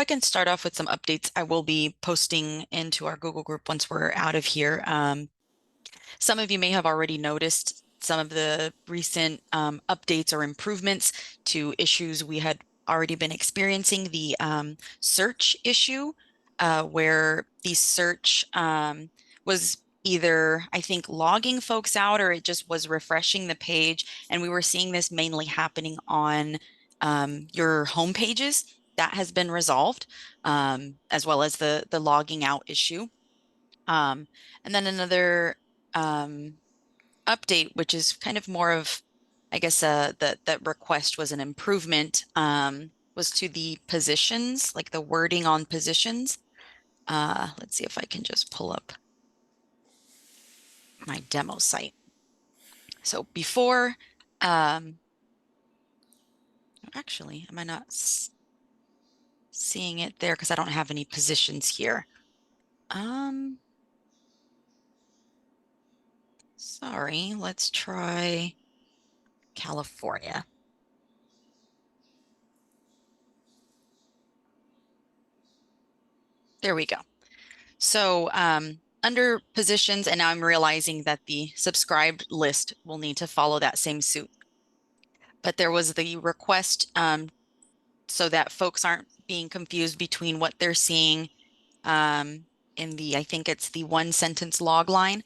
I can start off with some updates I will be posting into our Google group once we're out of here. Some of you may have already noticed some of the recent updates or improvements to issues we had already been experiencing. The search issue, where the search was either, I think, logging folks out or it just was refreshing the page. And we were seeing this mainly happening on your home pages. That has been resolved, as well as the logging out issue. Um, and then another um, update, which is kind of more of, I guess, that request was an improvement, was to the positions, like the wording on positions. Let's see if I can just pull up my demo site. So before, um, actually, am I not seeing it there because I don't have any positions here? Um, Sorry, let's try California. There we go. So under positions, and now I'm realizing that the subscribed list will need to follow that same suit. But there was the request so that folks aren't being confused between what they're seeing in the, I think it's the one sentence log line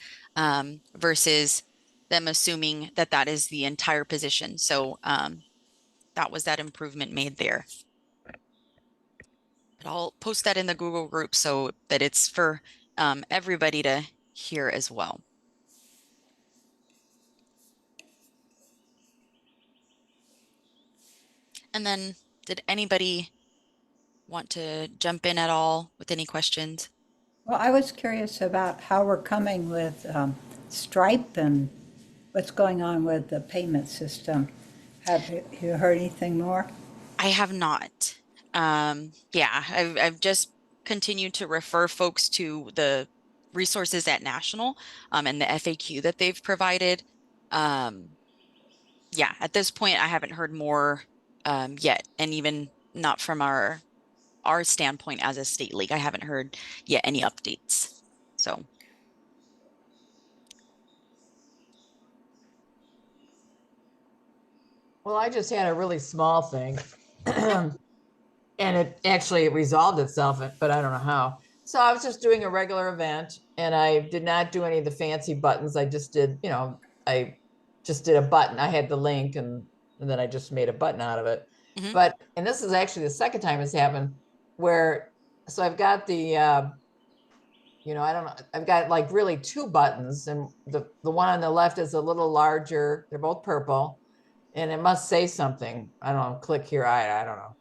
versus them assuming that that is the entire position. So that was that improvement made there. But I'll post that in the Google group so that it's for everybody to hear as well. And then did anybody want to jump in at all with any questions? Well, I was curious about how we're coming with Stripe and what's going on with the payment system. Have you heard anything more? I have not. Yeah, I've just continued to refer folks to the resources at National and the FAQ that they've provided. Um, yeah, at this point, I haven't heard more yet, and even not from our standpoint as a state league, I haven't heard yet any updates. So. Well, I just had a really small thing and it actually resolved itself, but I don't know how. So I was just doing a regular event and I did not do any of the fancy buttons. I just did, I just did a button. I had the link and then I just made a button out of it. Mhm. And this is actually the second time it's happened where, so I've got I don't know, I've got like really two buttons and the one on the left is a little larger. They're both purple and it must say something. I don't know, click here. I don't know.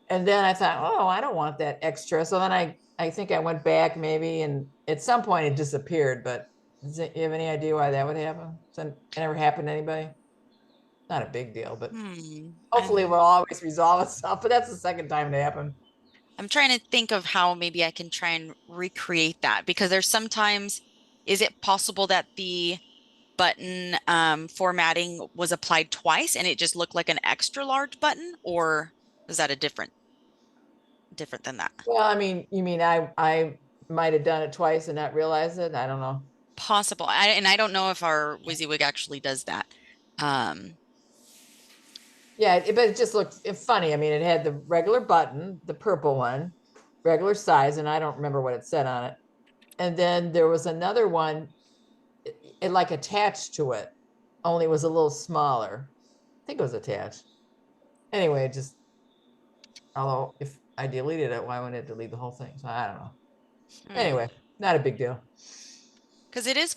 And then I thought, oh, I don't want that extra. So then I think I went back maybe, and at some point it disappeared. But you have any idea why that would happen? It never happened to anybody. Not a big deal, but hopefully it will always resolve itself. But that's the second time it happened. I'm trying to think of how maybe I can try and recreate that because there's sometimes, is it possible that the button formatting was applied twice and it just looked like an extra large button, or is that a different than that? Well, I mean, you mean I might have done it twice and not realize it? I don't know. Possible. And I don't know if our WYSIWYG actually does that. Um, Yeah, but it just looked funny. I mean, it had the regular button, the purple one, regular size, and I don't remember what it said on it. And then there was another one, it like attached to it, only it was a little smaller. I think it was attached. Anyway, just although if I deleted it, why wouldn't it delete the whole thing? So I don't know. Anyway, not a big deal. because it is,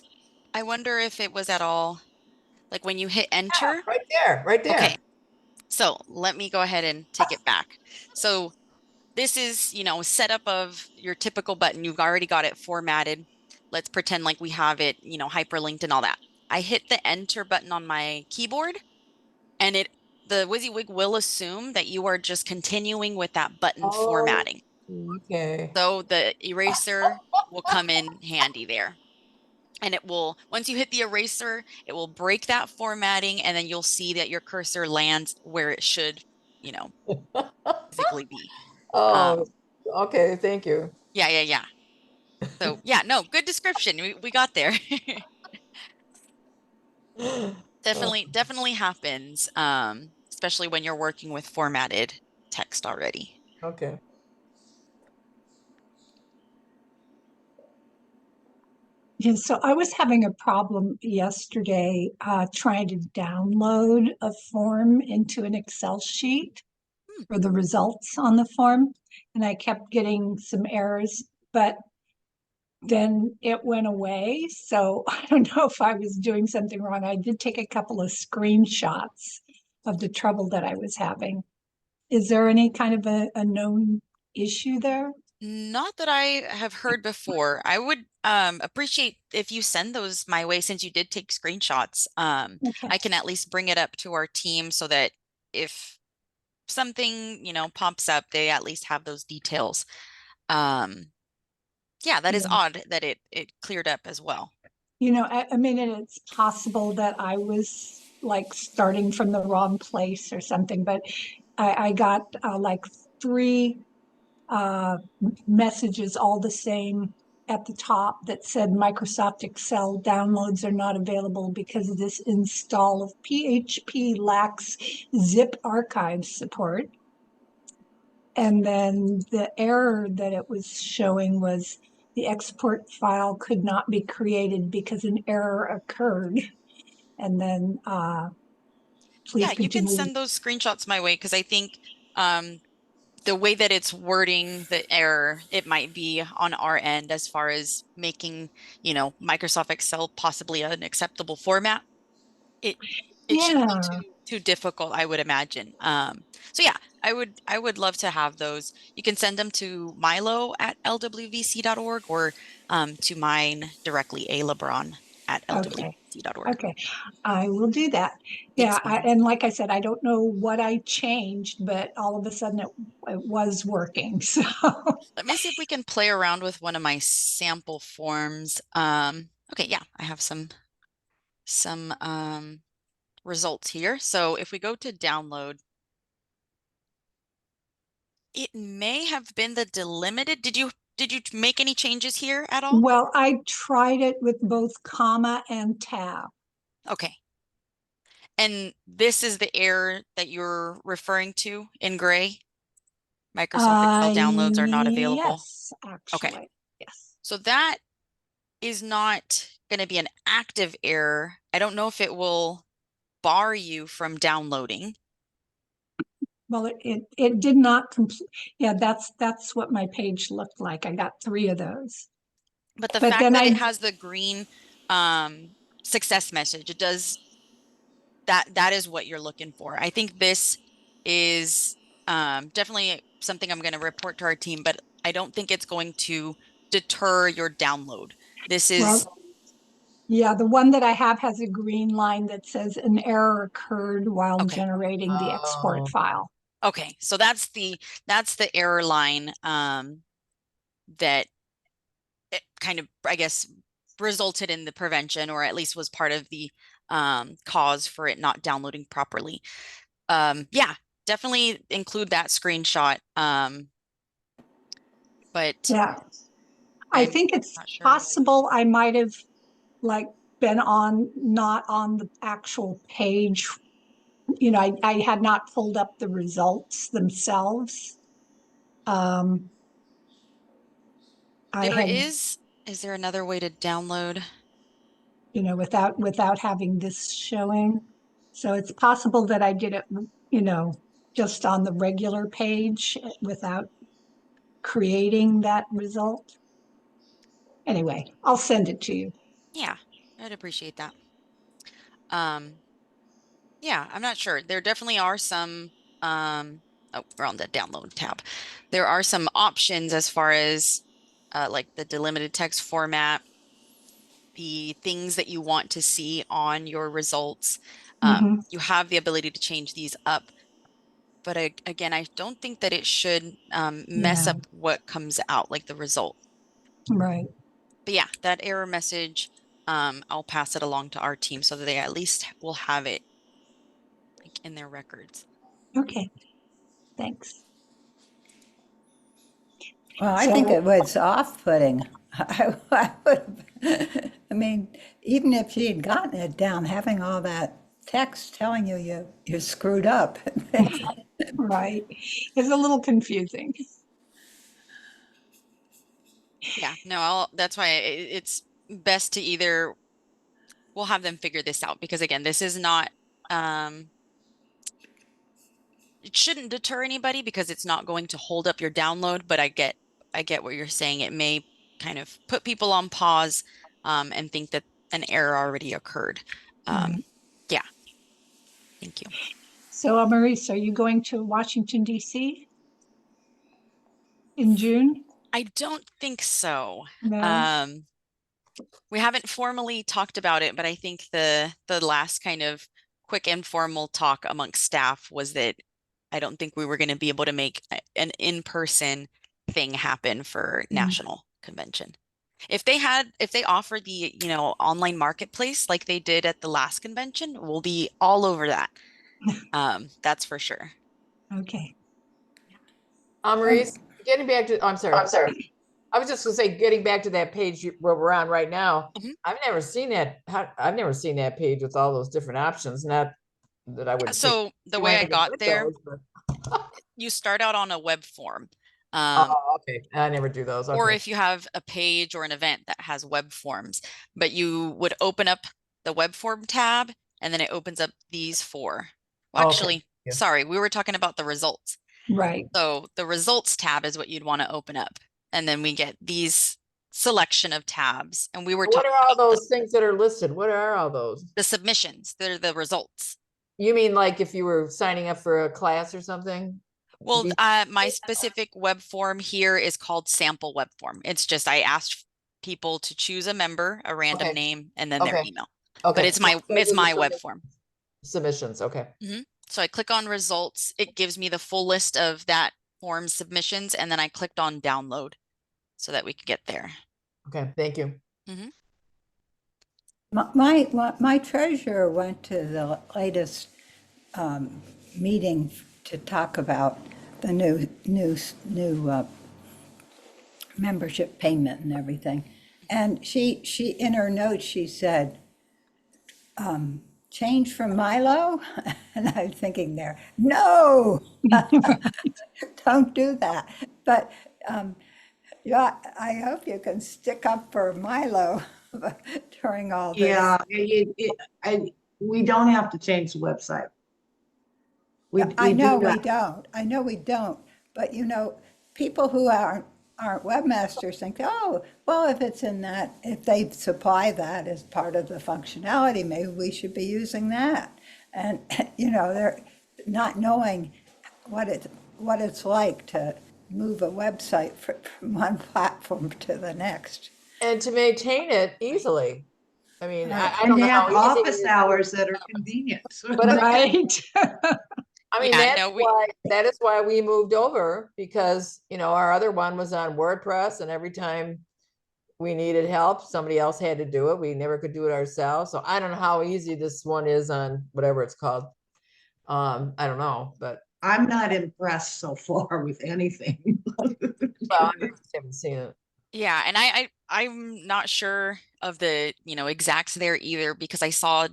I wonder if it was at all like when you hit Yeah, enter. right there, right Okay, there. so let me go ahead and take it back. So this is, setup of your typical button. You've already got it formatted. Let's pretend like we have it, hyperlinked and all that. I hit the enter button on my keyboard and the WYSIWYG will assume that you are just continuing with that button Oh, formatting. okay. So the eraser will come in handy there. And it will, once you hit the eraser, it will break that formatting and then you'll see that your cursor lands where it should, you know, physically be. Oh, Um, Okay, thank you. Yeah, yeah, yeah. So yeah, no, good description. We got there. Oh, Definitely happens, especially when you're working with formatted text already. okay. Yeah, so I was having a problem yesterday trying to download a form into an Excel sheet Hmm. for the results on the form, and I kept getting some errors, but then it went away. So I don't know if I was doing something wrong. I did take a couple of screenshots of the trouble that I was having. Is there any kind of a known issue there? Not that I have heard before. I would appreciate if you send those my way since you did take screenshots. Okay. I can at least bring it up to our team so that if something, pops up, they at least have those details. Um, yeah, that is Yeah. odd that it cleared up as well. I mean, and it's possible that I was like starting from the wrong place or something, but I got like three messages all the same at the top that said Microsoft Excel downloads are not available because this install of PHP lacks zip archive support. And then the error that it was showing was the export file could not be created because an error occurred. And then Yeah, please you can continue. send those screenshots my way because I think um, the way that it's wording the error, it might be on our end as far as making, Microsoft Excel possibly an acceptable format. It it shouldn't be Yeah. too difficult, I would imagine. So yeah, I would love to have those. You can send them to Milo at lwvc.org or to mine directly, a LeBron at Okay. lwvc.org. Okay. I will do that. Thanks, Yeah. Megan. And like I said, I don't know what I changed, but all of a sudden it was working. So, Let me see if we can play around with one of my sample forms. Okay, yeah, I have some results here. So if we go to download, it may have been the delimited. Did you make any changes here at all? well, I tried it with both comma and tab. Okay. And this is the error that you're referring to in gray? Microsoft Excel downloads are not available. Yes, Okay. actually. Yes. So that is not going to be an active error. I don't know if it will bar you from downloading. Well, it did not complete. Yeah, that's what my page looked like. I got three of those. But the But fact then that it I, has the green success message, it does that is what you're looking for. I think this is definitely something I'm going to report to our team, but I don't think it's going to deter your download. This is well, yeah, the one that I have has a green line that says an error occurred while okay. generating the export Oh, file. Okay, so that's the error line that it kind of, I guess, resulted in the prevention, or at least was part of the cause for it not downloading properly. Yeah, definitely include that screenshot. But Yeah, I I'm think it's not sure. possible I might have like been on not on the actual page. I had not pulled up the results themselves. Um, I There had, is there another way to download? without having this showing. So it's possible that I did it, you know, just on the regular page without creating that result. Anyway, I'll send it to you. Yeah, I'd appreciate that. Um, yeah, I'm not sure. There definitely are some, oh, we're on the download tab. There are some options as far as like the delimited text format, the things that you want to see on your results. Hmm. You have the ability to change these up, but again, I don't think that it should mess Yeah, up what comes out, like the result. right. But yeah, that error message, I'll pass it along to our team so that they at least will have it like in their records. Okay, thanks. Well, I think So, it was off-putting. I mean, even if she had gotten it down, having all that text telling you're screwed up. right, it's a little confusing. Yeah, no, that's why it's best to either we'll have them figure this out because again, this is not it shouldn't deter anybody because it's not going to hold up your download, but I get what you're saying. It may kind of put people on pause and think that an error already occurred. Right. Yeah, thank you. So, Maurice, are you going to Washington, D.C. in June? I don't think so. No? Um, we haven't formally talked about it, but I think the last kind of quick informal talk amongst staff was that I don't think we were going to be able to make an in-person thing happen for Mm. national convention. If they offer the, online marketplace like they did at the last convention, we'll be all over that. That's for sure. Okay. Maurice, getting back to, I'm sorry. I was just gonna say, getting back to that page where we're on right now, Mhm. I've never seen that. I've never seen that page with all those different options. Not that I would take So the do way I anything got with there, those, but you start out on a web form. oh, okay. I never do those. Or Okay. if you have a page or an event that has web forms, but you would open up the web form tab and then it opens up these four. Well, Okay. actually, Yeah. sorry, we were talking about the results. Right. So the results tab is what you'd want to open up. And then we get these selection of tabs. And we were What talking are all about those things that are listed? What are all those? the submissions. They're the results. You mean like if you were signing up for a class or something? Well, These- my specific web form here is called sample web form. It's just I asked people to choose a member, a random Okay. name, and then their Okay. email. But Okay. it's my So it's these my are web form. submissions. Okay. So I click on results. It gives me the full list of that form submissions, and then I clicked on download so that we could get there. Okay. Thank you. My treasurer went to the latest meeting to talk about the new membership payment and everything. And she in her notes, she said, change from MyLO? And I'm thinking there, no, don't do that. But yeah, I hope you can stick up for MyLO during all this. Yeah, we don't have to change the website. I We do know we not. don't. I know we don't. But people who aren't webmasters think, oh, well, if it's in that, if they supply that as part of the functionality, maybe we should be using that. And they're not knowing what it's like to move a website from one platform to the next. And to maintain it easily. I mean, I And don't to know have how easy it office is. hours that are convenient. But Right. I mean, Yeah, no, that is why we moved over because, our other one was on WordPress and every time we needed help, somebody else had to do it. We never could do it ourselves. So I don't know how easy this one is on whatever it's called. I don't know, but I'm not impressed so far with anything. well, I just haven't seen it. yeah, and I'm not sure of the, exacts there either because I saw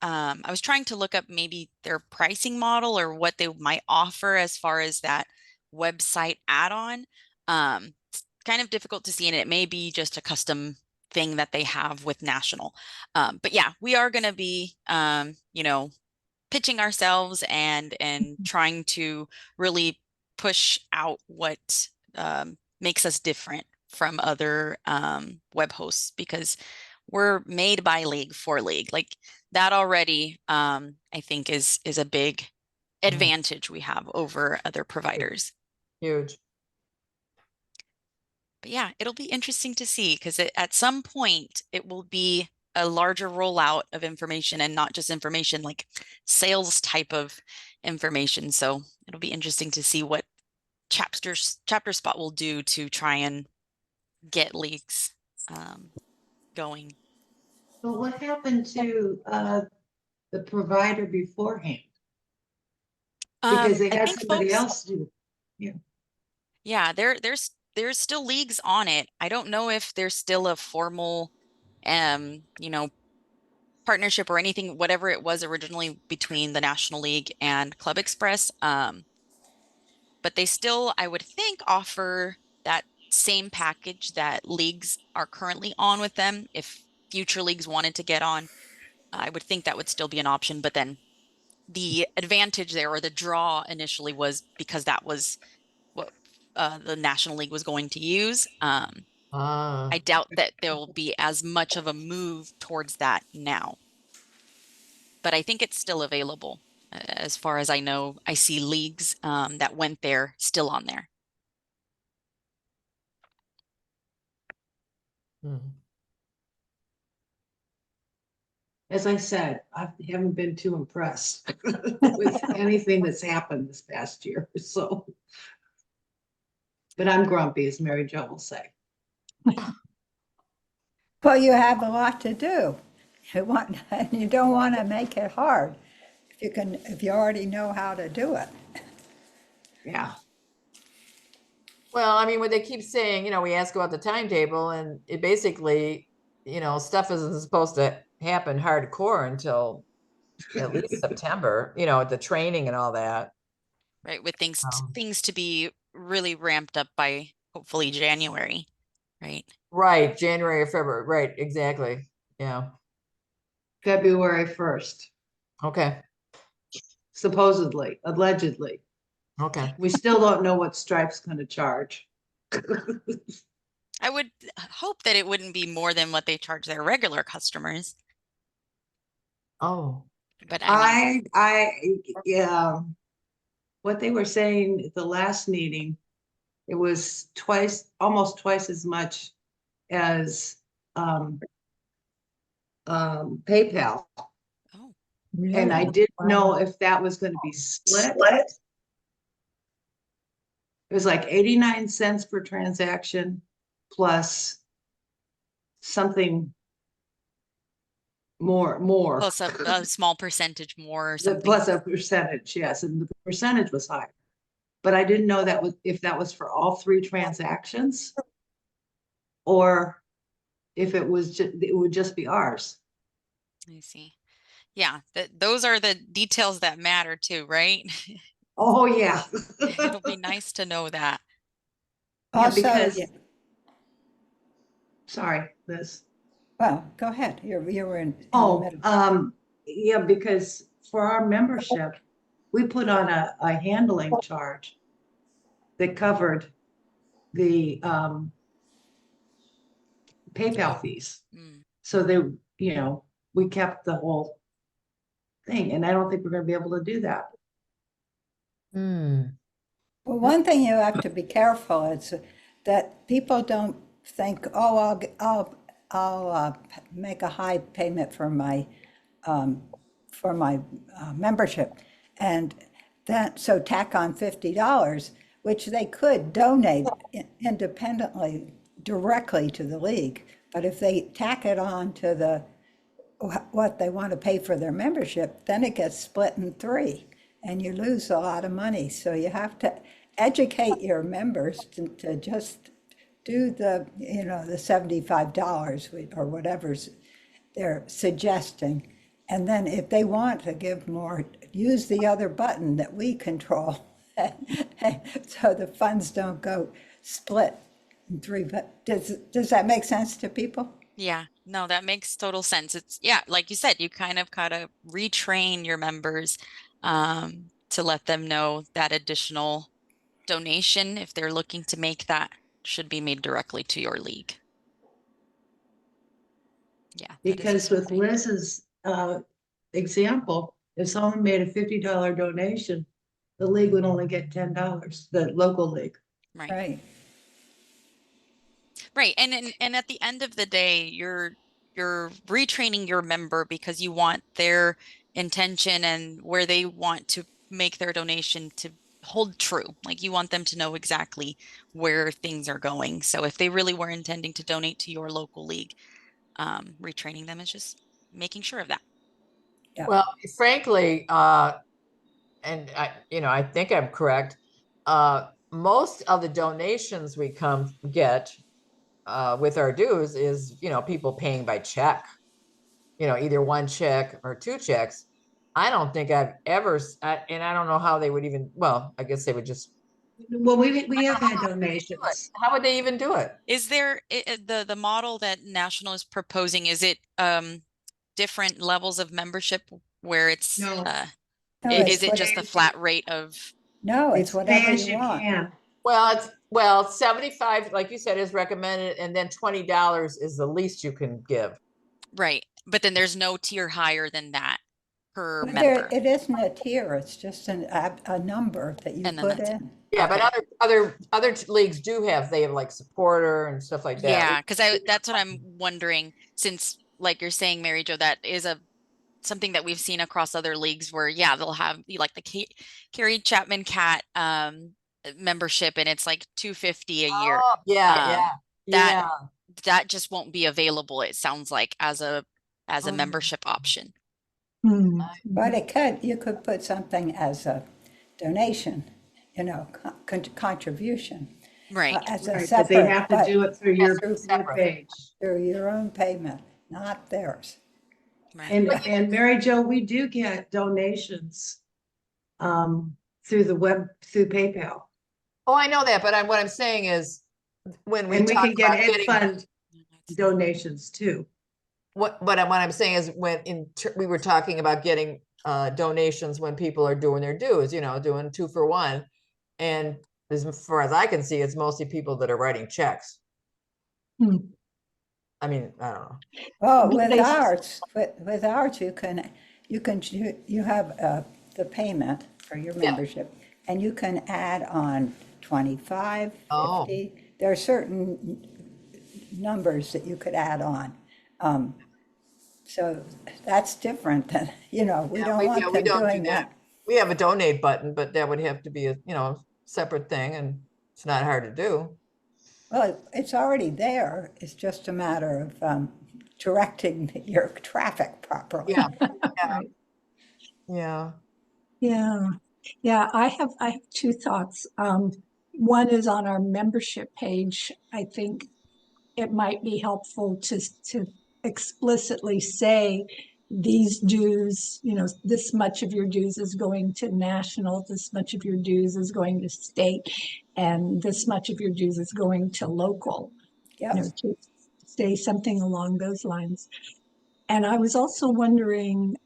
I was trying to look up maybe their pricing model or what they might offer as far as that website add-on. It's kind of difficult to see, and it may be just a custom thing that they have with National. But yeah, we are going to be, pitching ourselves and trying to really push out what makes us different from other web hosts because we're made by League for League. Like that already, I think is a big advantage we have over other providers. Huge. But yeah, it'll be interesting to see because at some point it will be a larger rollout of information and not just information like sales type of information. So it'll be interesting to see what chapter spot will do to try and get leagues going. So what happened to the provider beforehand? Because they I had think somebody folks, else do. Yeah. yeah, they're there's still leagues on it. I don't know if there's still a formal, you know, partnership or anything, whatever it was originally between the National League and Club Express. But they still, I would think, offer that same package that leagues are currently on with them. If future leagues wanted to get on, I would think that would still be an option. But then the advantage there, or the draw initially, was because that was what the National League was going to use. Ah, I doubt that there will be as much of a move towards that now, but I think it's still available. As far as I know, I see leagues that went there still on there. hmm. As I said, I haven't been too impressed with anything that's happened this past year, so. But I'm grumpy, as Mary Jo will say. Well, you have a lot to do. You want, and you don't want to make it hard. If you can, if you already know how to do it. Yeah, Well, I mean, what they keep saying, we ask about the timetable, and it basically, stuff isn't supposed to happen hardcore until at least September, the training and all that. Right, with Um, things to be really ramped up by hopefully January, right? right, January or February, right, exactly. Yeah. February 1st, Okay. supposedly, allegedly. Okay. We still don't know what Stripe's gonna charge. I would hope that it wouldn't be more than what they charge their regular customers, Oh. but I mean, Yeah, what they were saying at the last meeting, it was almost twice as much as PayPal. oh, And I Really? didn't Wow. know if that was gonna be split. It was like 89 cents per transaction plus something more. plus a small percentage more or something. Plus a percentage, yes, and the percentage was high. But I didn't know if that was for all three transactions or if it would just be ours. I see. Yeah, those are the details that matter too, right? Oh, yeah. It'll be nice to know that. Yeah, Also, because, sorry, Liz. well, go ahead. You were in the Oh, middle. yeah, because for our membership, we put on a handling charge that covered the PayPal fees. Mm. So we kept the whole thing, and I don't think we're gonna be able to do that. Hmm. Well, one thing you have to be careful is that people don't think, oh, I'll make a high payment um, for my membership, and then so tack on $50, which they could donate independently directly to the league. But if they tack it on to what they want to pay for their membership, then it gets split in three and you lose a lot of money. So you have to educate your members to just do the $75 or whatever's they're suggesting. And then if they want to give more, use the other button that we control. So the funds don't go split in three. But does that make sense to people? Yeah, no, that makes total sense. It's, yeah, like you said, you kind of gotta retrain your members to let them know that additional donation, if they're looking to make that, should be made directly to your league. Yeah, that is a Because smart with idea. Liz's example, if someone made a $50 donation, the league would only get $10, the local league. Right. Right. Right. And at the end of the day, you're retraining your member because you want their intention and where they want to make their donation to hold true. Like you want them to know exactly where things are going. So if they really were intending to donate to your local league, retraining them is just making sure of that. Yeah. Well, frankly, and I think I'm correct. most of the donations we get with our dues is, people paying by check, either one check or two checks. I don't think I've ever, and I don't know how they would even, well, I guess they would just, Well, we have had donations. how would they even do it? Is there the model that National is proposing, is it different levels of membership where it's No. No, is it's it what, just a flat rate of no, it's It's pay whatever as you you want. can. Well, 75, like you said, is recommended, and then $20 is the least you can give. right, but then there's no tier higher than that per But there, member, it isn't a tier, it's just a number that you and then put that's in. Yeah, but okay. other leagues they have like supporter and stuff like that. Yeah, because that's what I'm wondering, since like you're saying, Mary Jo, that is a something that we've seen across other leagues where, yeah, they'll have like the Carrie Chapman Cat membership, and it's like 250 a year. Oh, yeah, Um, that yeah. that just won't be available, it sounds like, as a Oh, membership option. Hmm. But you could put something as a donation, contribution, Right. as a Right, but they separate, have to do it through Yes, your separate. page. through your own payment, not theirs. Right. And Mary Jo, we do get donations through the web, through PayPal. Oh, I know that, but what I'm saying is when we And we talk can get about ed getting fund donations too. what I'm saying is we were talking about getting donations when people are doing their dues, doing 2-for-1. And as far as I can see, it's mostly people that are writing checks. Hmm. I mean, I don't know. Well, But with ours, you have the payment for your Yeah. membership, and you can add on 25, Oh. 50. There are certain numbers that you could add on. So that's different than, we don't want We them don't do doing that. that. We have a donate button, but that would have to be a, separate thing, and it's not hard to do. Well, it's already there. It's just a matter of directing your traffic properly. Yeah, Right. yeah. Yeah, yeah, I have two thoughts. One is on our membership page. I think it might be helpful to explicitly say these dues, this much of your dues is going to national, this much of your dues is going to state, and this much of your dues is going to local. Yep. To say something along those lines. And I was also wondering,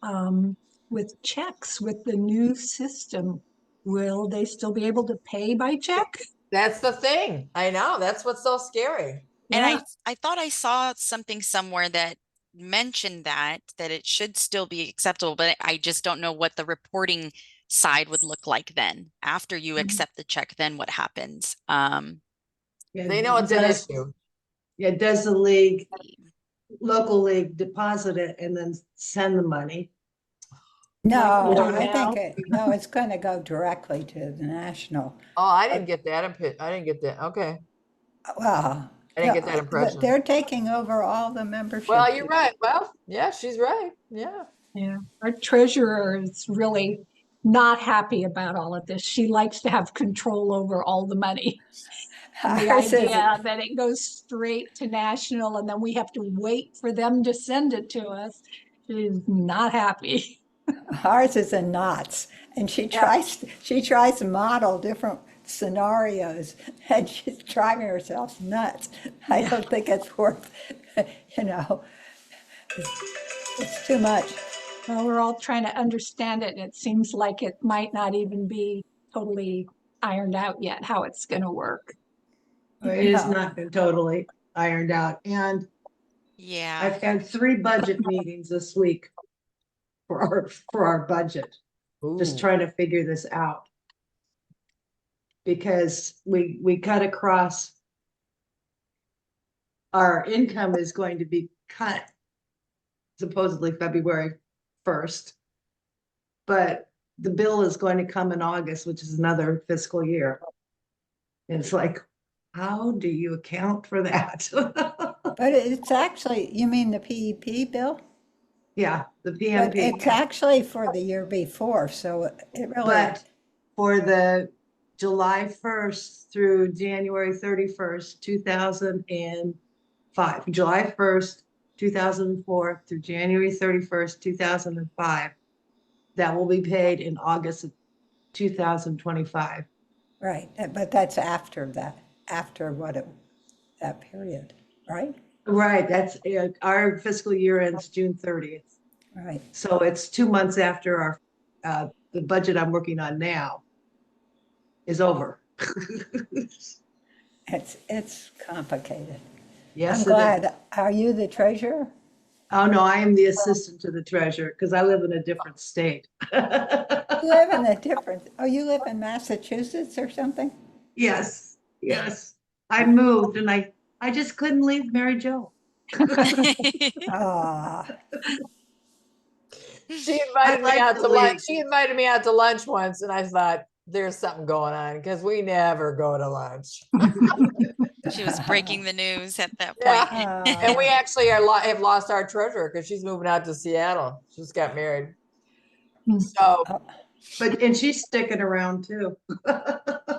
with checks, with the new system, will they still be able to pay by check? That's the thing. I know. That's what's so scary. And Yeah. I thought I saw something somewhere that mentioned that it should still be acceptable, but I just don't know what the reporting side would look like then. After you accept the check, then what happens? Yeah, They know it's an issue. Yeah, does the local league deposit it and then send the money? No, we do I think now. it's going to go directly to the national. Oh, I didn't get that. I didn't get that. Okay. Well, I didn't get that impression. they're taking over all the membership. Well, you're right. Well, yeah, she's right. Yeah. Yeah. Our treasurer is really not happy about all of this. She likes to have control over all the money. And the Ours is, idea that it goes straight to national and then we have to wait for them to send it to us, she's not happy. ours is in knots, and she tries to model different scenarios, and she's driving herself nuts. I don't think it's worth, you know, it's too much. Well, we're all trying to understand it, and it seems like it might not even be totally ironed out yet how it's going to work. It is No. not totally ironed out. And Yeah. I've had 3 budget meetings this week for our budget, just Ooh. trying to figure this out. Because we cut across, our income is going to be cut supposedly February 1st. But the bill is going to come in August, which is another fiscal year. And it's like, how do you account for that? But it's actually, you mean the PEP bill? Yeah, the But PMP. it's actually for the year before, so it really, But for the July 1st through January 31st, 2005. July 1st, 2004 through January 31st, 2005. That will be paid in August of 2025. Right, but that's after that, after that period, right? Right, that's our fiscal year ends June 30th. Right. So it's 2 months after the budget I'm working on now is over. It's complicated. I'm Yes, it is. glad. Are you the treasurer? Oh, no, I am the assistant to the treasurer because I live in a different state. You live in a different, oh, you live in Massachusetts or something? Yes, yes. I moved and I just couldn't leave Mary Jo. Ah, She I invited me like out to to lunch. leave. She invited me out to lunch once, and I thought there's something going on because we never go to lunch. She was breaking the news at that point. Yeah, and we actually have lost our treasurer because she's moving out to Seattle. She just got married. Hmm. So And she's sticking around too. little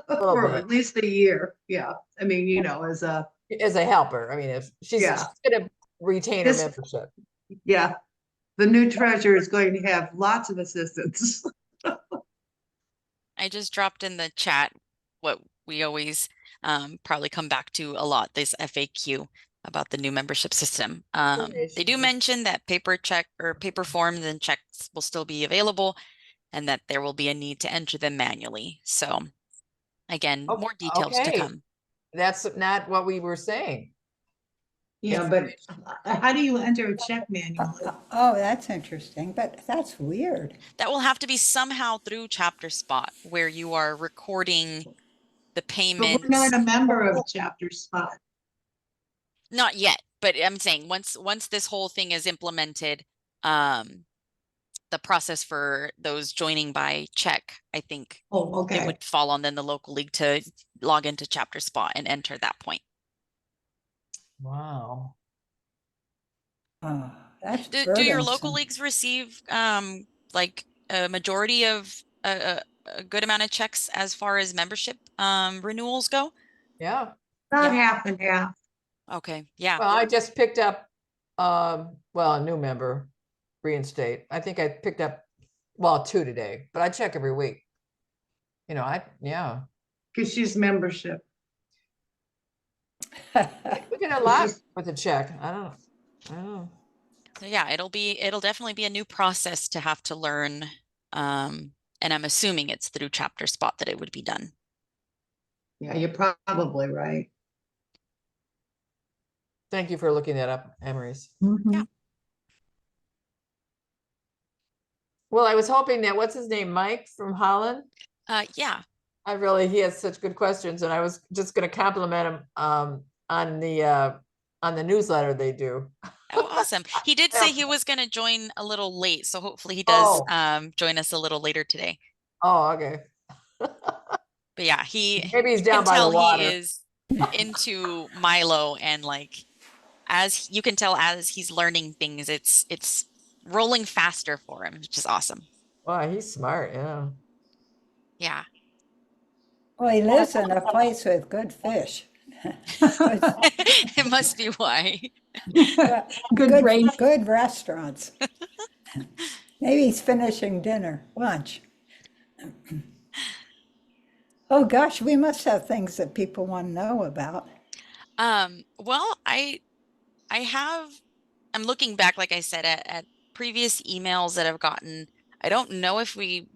For bit. at least a year. Yeah. I mean, as As a helper, I mean, if she's Yeah. going to retain her This- membership. yeah, the new treasurer is going to have lots of assistants. I just dropped in the chat what we always probably come back to a lot, this FAQ about the new membership system. They do mention that paper check or paper forms and checks will still be available and that there will be a need to enter them manually. So again, Oh, more details to okay. come. That's not what we were saying. Yeah, but how do you enter a check manually? oh, that's interesting, but that's weird. That will have to be somehow through Chapter Spot where you are recording the But payments. we're not a member of Chapter Spot. Not yet, but I'm saying once this whole thing is implemented, the process for those joining by check, I think Oh, it okay. would fall on then the local league to log into Chapter Spot and enter that point. Wow. Oh, that's Do your local burdensome. leagues receive like a majority of a good amount of checks as far as membership renewals go? Yeah. Not Yeah. half and half. Okay, yeah. Well, I just picked up, well, a new member, reinstate. I think I picked up, well, 2 today, but I check every week. Yeah. Because she's membership. We get a lot with a check. I don't know. So yeah, it'll definitely be a new process to have to learn. And I'm assuming it's through Chapter Spot that it would be done. Yeah, you're probably right. Thank you for looking that up, Emery's. Mhm. Yeah. Well, I was hoping that, what's his name, Mike from Holland? Yeah. He has such good questions, and I was just going to compliment him on the newsletter they do. Oh, awesome. He did say Yeah. he was going to join a little late, so hopefully he does Oh. join us a little later today. Oh, okay. But yeah, he Maybe he's you down can by the tell water. he is into MyLO, and like as you can tell as he's learning things, it's rolling faster for him, which is awesome. Wow, he's smart. Yeah. Yeah. Well, he lives in a place with good fish. It must be why. Good brain. Good restaurants. Maybe he's finishing dinner, lunch. Oh gosh, we must have things that people want to know about. Well, I'm looking back, like I said, at previous emails that I've gotten. I don't know if we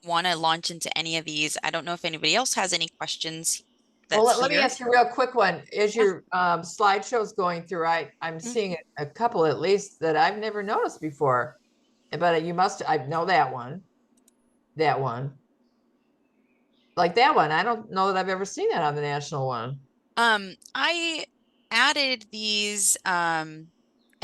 want to launch into any of these. I don't know if anybody else has any questions Well, that's let me here. ask you a real quick one. As Yeah. your slideshow's going through, I'm seeing a couple at least that I've never noticed before. But I know that one. That one. Like that one. I don't know that I've ever seen that on the national one. I added these, I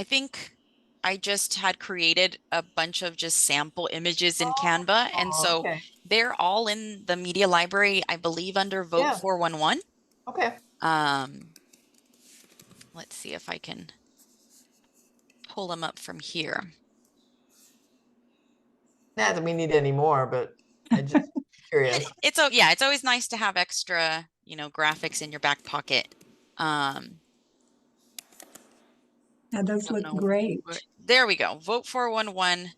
think I just had created a bunch of just sample images in Canva. And so okay. they're all in the media library, I believe, under Vote Yeah. 411. Okay. Let's see if I can pull them up from here. Not that we need any more, but I just curious. Yeah, it's always nice to have extra, graphics in your back pocket. That does Don't look know great. there we go. Vote 411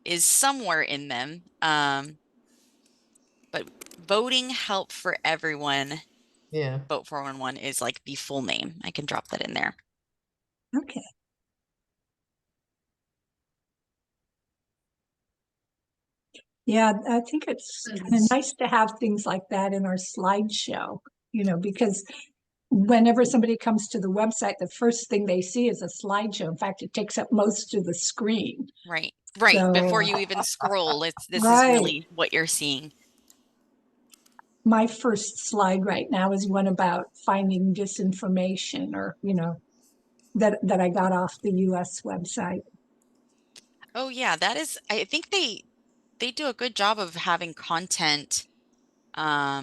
is somewhere in them. But voting help for everyone. Yeah. Vote 411 is like the full name. I can drop that in there. Okay. Yeah, I think it's kind of nice to have things like that in our slideshow, because whenever somebody comes to the website, the first thing they see is a slideshow. In fact, it takes up most of the screen. Right. Right. Before So, you even scroll, this is right. really what you're seeing. My first slide right now is one about finding disinformation or, that I got off the US website. Oh yeah, I think they do a good job of having content. I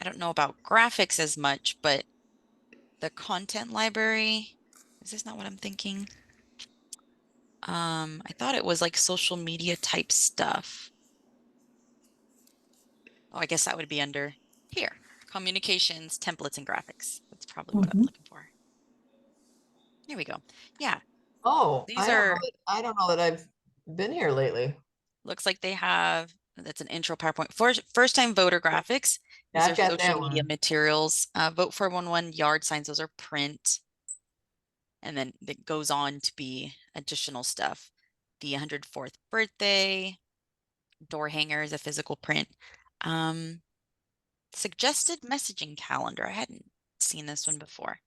don't know about graphics as much, but the content library, is this not what I'm thinking? I thought it was like social media type stuff. Oh, I guess that would be under here. Communications, templates, and graphics. That's probably what I'm Mhm. looking for. Here we go. Yeah, Oh, these are, I don't know that I've been here lately. looks like they have, that's an intro PowerPoint. First time voter graphics. Yeah, These are I've got social that media one. materials. Vote 411 yard signs, those are print. And then it goes on to be additional stuff. The 104th birthday, door hangers, a physical print. Suggested messaging calendar. I hadn't seen this one before.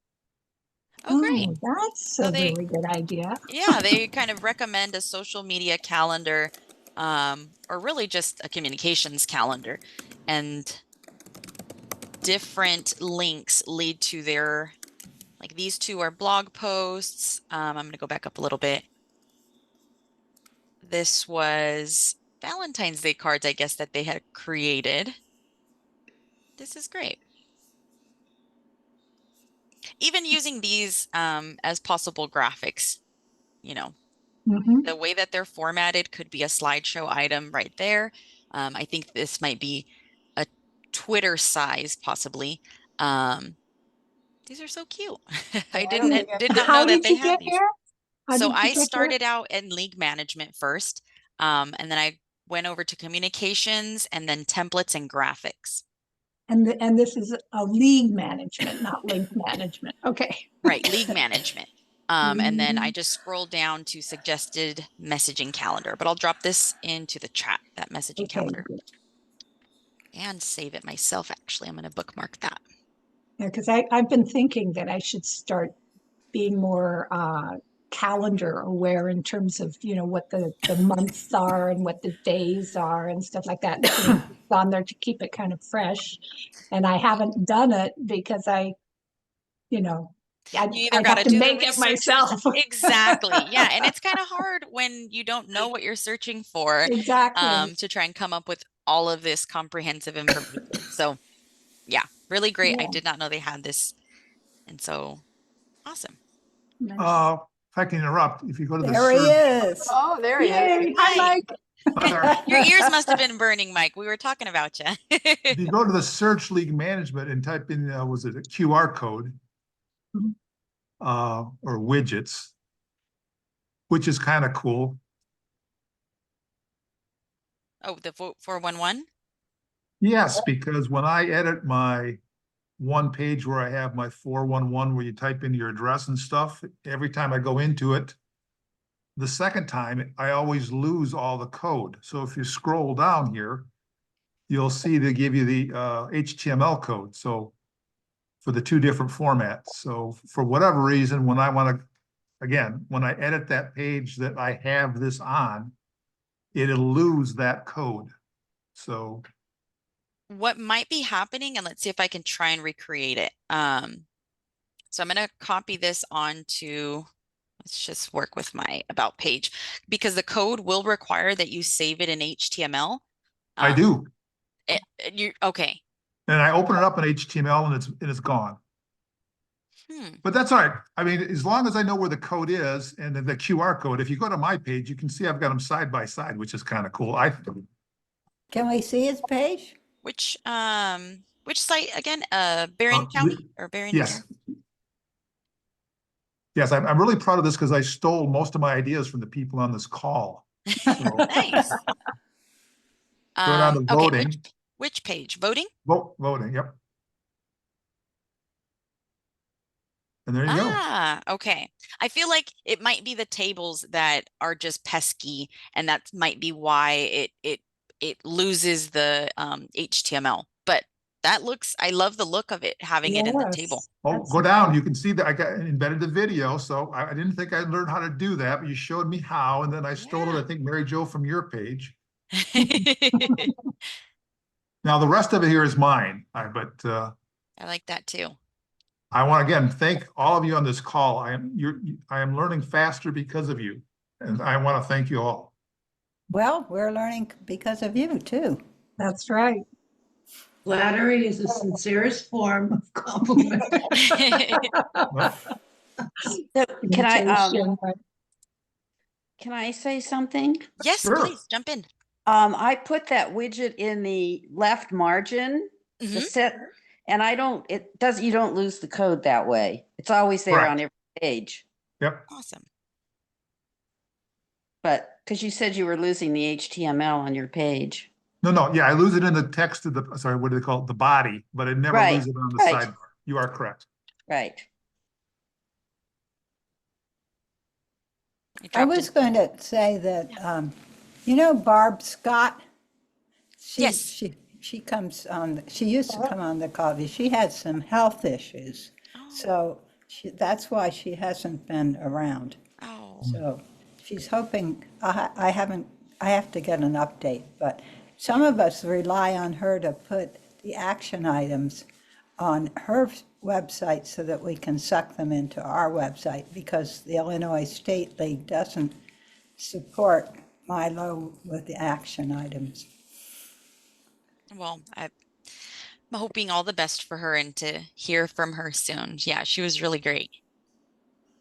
Oh, great. Oh, that's So a really good idea. they kind of recommend a social media calendar, or really just a communications calendar. And different links lead to their, like these two are blog posts. I'm going to go back up a little bit. This was Valentine's Day cards, I guess, that they had created. This is great. Even using these as possible graphics, Mhm. the way that they're formatted could be a slideshow item right there. I think this might be a Twitter size, possibly. These are so cute. I I don't think did not know How that did they you had get these. here? How So did you I get here? started out in league management first, and then I went over to communications and then templates and graphics. And this is a league management, not link management. Okay. Right, league management. And then I League. just scroll down to suggested messaging calendar, but I'll drop this into the chat, that messaging Okay, calendar, good. and save it myself. Actually, I'm going to bookmark that. Yeah, because I've been thinking that I should start being more calendar aware in terms of, what the months are and what the days are and stuff like that. And putting things on there to keep it kind of fresh. And I haven't done it because you know, You either I'd got have to to do the make it research myself. yourself. Exactly. Yeah. And it's kind of hard when you don't know what you're searching for, Exactly. to try and come up with all of this comprehensive information. So, yeah, really great. I Yeah, did not know they had this. And so, awesome. nice. If I can interrupt, if you go to the There he search, is. Oh, there he is. Yay. Hi, Hi. Mike. Your ears must have been burning, Mike. We were talking about you. if you go to the search league management and type in, was it a QR code? Mhm. Or widgets, which is kind of cool. Oh, the vote 411? Yes, because when I edit my one page where I have my 411, where you type in your address and stuff, every time I go into it, the second time, I always lose all the code. So if you scroll down here, you'll see they give you the HTML code. So for the two different formats. So for whatever reason, when I want to, again, when I edit that page that I have this on, it'll lose that code. So What might be happening, and let's see if I can try and recreate it. So I'm going to copy this onto, let's just work with my about page, because the code will require that you save it in HTML. I do. Okay. And I open it up in HTML and it's gone. But that's all right. I mean, as long as I know where the code is and the QR code, if you go to my page, you can see I've got them side by side, which is kind of cool. Can we see his page? Which site again? Berrien County or Berrien Yes. County? Yes, I'm really proud of this because I stole most of my ideas from the people on this call. So Nice. go down to Okay, voting, which page? Voting? voting, yep. And there you go. Ah, okay. I feel like it might be the tables that are just pesky, and that might be why it loses the HTML. But that looks, I love the look of it, having it in the table. Yes, Oh, that's go down. You can see that I got embedded the video. So I didn't think I'd learn how to do that, but you showed me how, and then I stole it, Yeah. I think, Mary Jo, from your page. Now the rest of it here is mine. But I like that too. I want to again thank all of you on this call. I am learning faster because of you, and I want to thank you all. Well, we're learning because of you too. that's right. Flattery is the sincerest form of compliment. Well, So can Imitation, right. can I say something? Yes, sure. please jump in. I put that widget in the left margin, the Mhm. set, and you don't lose the code that way. It's always there Correct. on every page. Yep. Awesome. But because you said you were losing the HTML on your page. No. Yeah, I lose it in the text of the, sorry, what do they call it? The body, but I never Right, lose it on the right. sidebar. You are correct. Right. You I dropped was in. going to say that, you know, Barb Scott, Yes. she comes on, she used to come on the coffee. She had some health issues. Oh, So that's why she hasn't been around. oh. So she's hoping, I have to get an update, but some of us rely on her to put the action items on her website so that we can suck them into our website because the Illinois State League doesn't support MyLO with the action items. Well, I'm hoping all the best for her and to hear from her soon. Yeah, she was really great.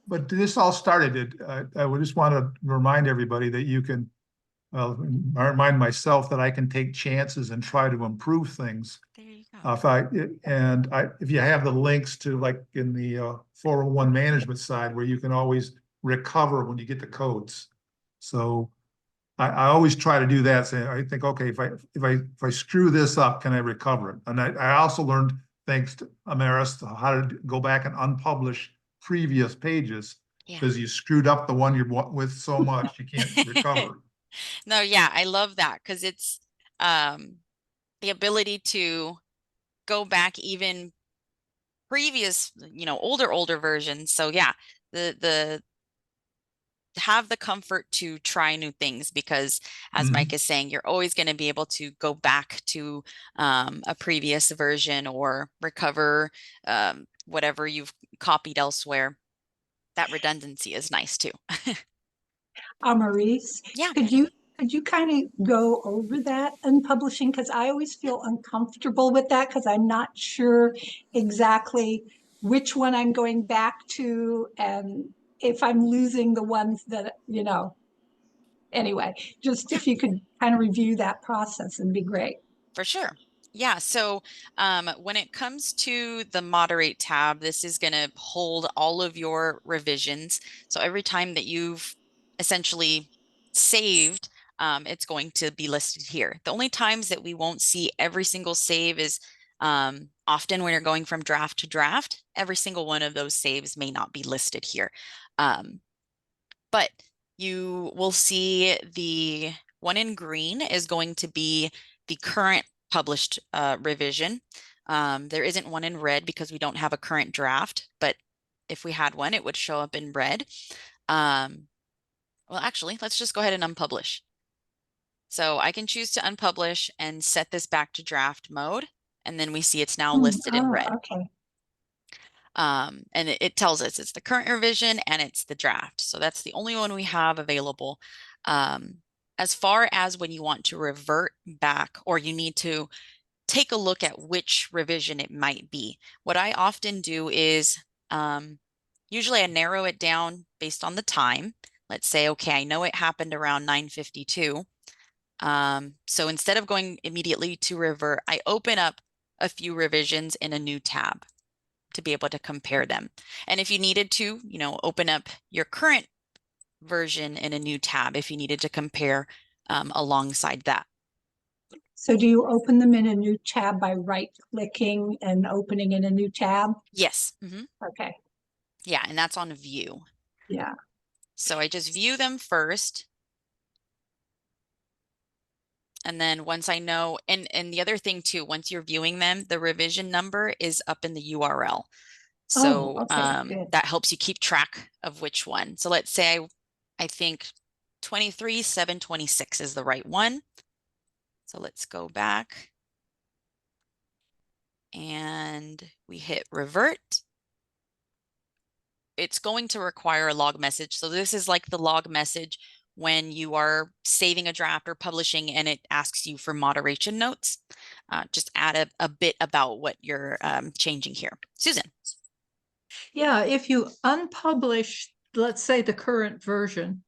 But this all started, I would just want to remind everybody that you can, well, I remind myself that I can take chances and try to improve things. There you go. If you have the links to, like in the 401 management side, where you can always recover when you get the codes. So I always try to do that. Say, I think, okay, if I screw this up, can I recover it? And I also learned, thanks to Amaris, how to go back and unpublish previous pages Yeah. because you screwed up the one you're with so much you can't recover. No, yeah, I love that because it's the ability to go back even previous, older versions. So yeah, the have the comfort to try new things because as Mike is saying, you're always going to be able to go back to a previous version or recover whatever you've copied elsewhere. That redundancy is nice too. Maurice, Yeah. could you kind of go over that unpublishing? Because I always feel uncomfortable with that because I'm not sure exactly which one I'm going back to and if I'm losing the ones that, anyway, just if you could kind of review that process, it'd be great. For sure. Yeah. So when it comes to the moderate tab, this is going to hold all of your revisions. So every time that you've essentially saved, it's going to be listed here. The only times that we won't see every single save is often when you're going from draft to draft. Every single one of those saves may not be listed here. But you will see the one in green is going to be the current published revision. There isn't one in red because we don't have a current draft, but if we had one, it would show up in red. Well, actually, let's just go ahead and unpublish. So I can choose to unpublish and set this back to draft mode, and then we see it's now listed in red. Okay. And it tells us it's the current revision and it's the draft. So that's the only one we have available. As far as when you want to revert back or you need to take a look at which revision it might be, what I often do is usually I narrow it down based on the time. Let's say, okay, I know it happened around 9:52. So instead of going immediately to revert, I open up a few revisions in a new tab to be able to compare them. And if you needed to, open up your current version in a new tab if you needed to compare alongside that. So do you open them in a new tab by right clicking and opening in a new tab? Yes. Okay. Yeah, and that's on view. Yeah. So I just view them first. And then once I know, and the other thing too, once you're viewing them, the revision number is up in the URL. So okay, good. that helps you keep track of which one. So let's say I think 23,726 is the right one. So let's go back and we hit revert. It's going to require a log message. So this is like the log message when you are saving a draft or publishing and it asks you for moderation notes. Just add a bit about what you're changing here. Susan. Yeah, if you unpublish, let's say the current version,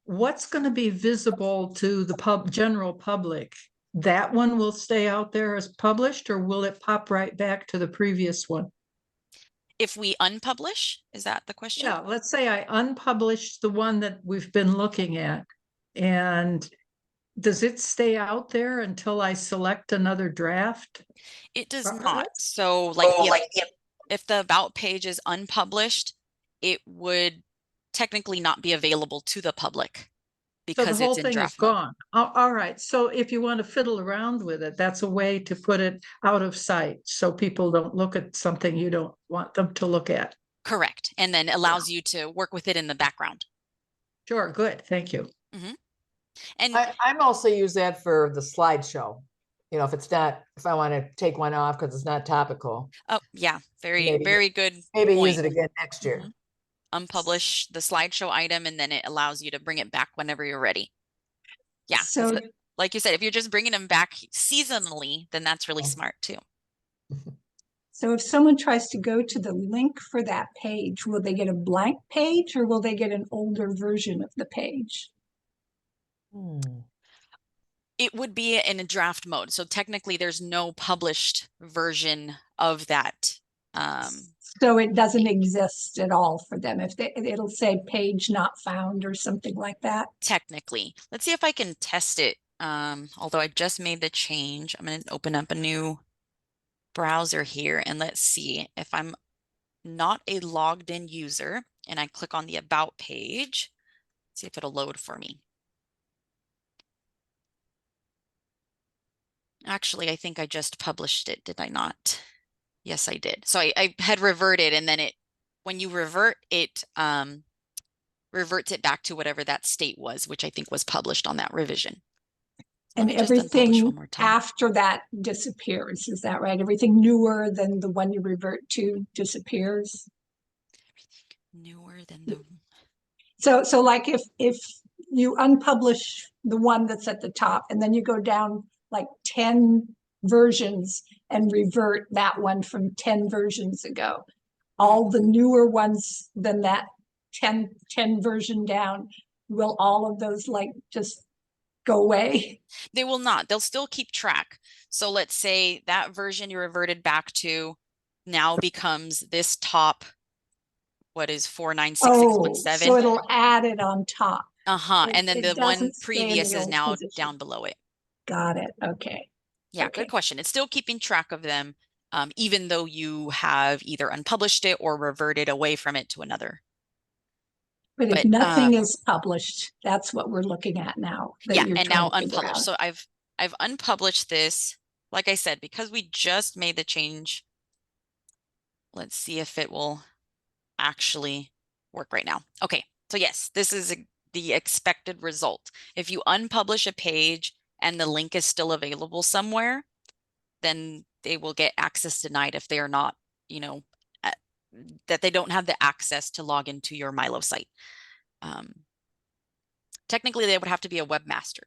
what's going to be visible to the general public? That one will stay out there as published, or will it pop right back to the previous one? If we unpublish, is that the question? Yeah, let's say I unpublished the one that we've been looking at. And does it stay out there until I select another draft? It does not. So like if the about page is unpublished, it would technically not be available to the public because so the whole it's in thing is draft mode. gone. All right. So if you want to fiddle around with it, that's a way to put it out of sight so people don't look at something you don't want them to look at. Correct. And then allows you to work with it in the background. Sure. Good. Thank you. And I mostly use that for the slideshow. If I want to take one off because it's not topical. oh yeah, very good. Maybe point. use it again next year. Unpublish the slideshow item and then it allows you to bring it back whenever you're ready. Yeah. So like you said, if you're just bringing them back seasonally, then that's really smart too. So if someone tries to go to the link for that page, will they get a blank page or will they get an older version of the page? It would be in a draft mode. So technically there's no published version of that. So it doesn't exist at all for them. It'll say page not found or something like that. Technically, let's see if I can test it. Although I just made the change, I'm going to open up a new browser here and let's see if I'm not a logged in user and I click on the about page, see if it'll load for me. Actually, I think I just published it. Did I not? Yes, I did. So I had reverted and then when you revert, it reverts it back to whatever that state was, which I think was published on that revision. And everything after that disappears. Is that right? Everything newer than the one you revert to disappears. Everything newer than the. So like if you unpublish the one that's at the top and then you go down like 10 versions and revert that one from 10 versions ago, all the newer ones than that 10 version down, will all of those like just go away? They will not. They'll still keep track. So let's say that version you reverted back to now becomes this top, what is 496617. So it'll add it on top. And then the one previous is now down below it. Got it. Okay. Yeah, good question. It's still keeping track of them, even though you have either unpublished it or reverted away from it to another. But if nothing is published, that's what we're looking at now. Yeah, and now unpublished. So I've unpublished this. Like I said, because we just made the change. Let's see if it will actually work right now. Okay, so yes, this is the expected result. If you unpublish a page and the link is still available somewhere, then they will get access denied if they are not, that they don't have the access to log into your MyLO site. Technically, they would have to be a webmaster.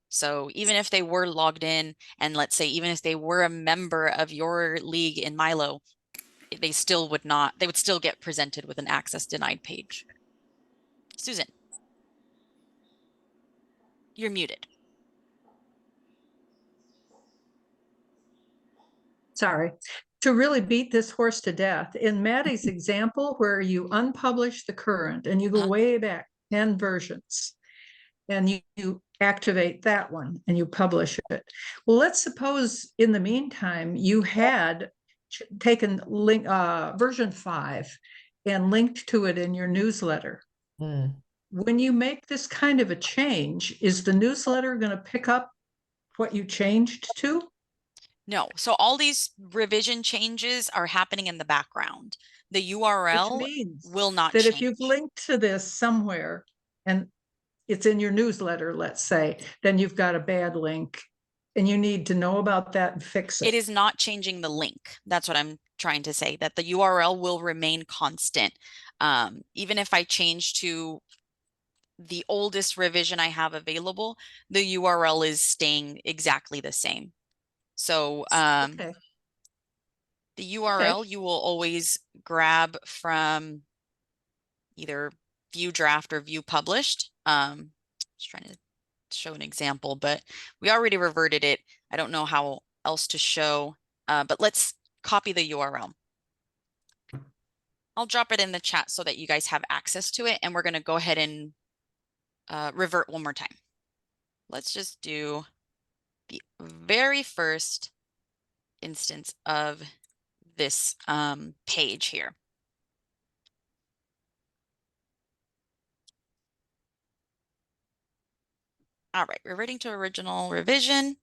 So even if they were logged in, and let's say even if they were a member of your league in MyLO, they still would not, they would still get presented with an access denied page. Susan, you're muted. sorry, to really beat this horse to death, in Maddie's example where you unpublish the current and you go way back 10 versions and you activate that one and you publish it. Well, let's suppose in the meantime you had taken version 5 and linked to it in your newsletter. When you make this kind of a change, is the newsletter going to pick up what you changed to? No. So all these revision changes are happening in the background. The Which URL means will not that change. if you've linked to this somewhere and it's in your newsletter, let's say, then you've got a bad link and you need to know about that and fix It it. is not changing the link. That's what I'm trying to say, that the URL will remain constant. Even if I change to the oldest revision I have available, the URL is staying exactly the same. So Okay. the URL you will always grab from either view draft or view published. Just trying to show an example, but we already reverted it. I don't know how else to show, but let's copy the URL. I'll drop it in the chat so that you guys have access to it, and we're going to go ahead and revert one more time. Let's just do the very first instance of this page here. All right, reverting to original revision.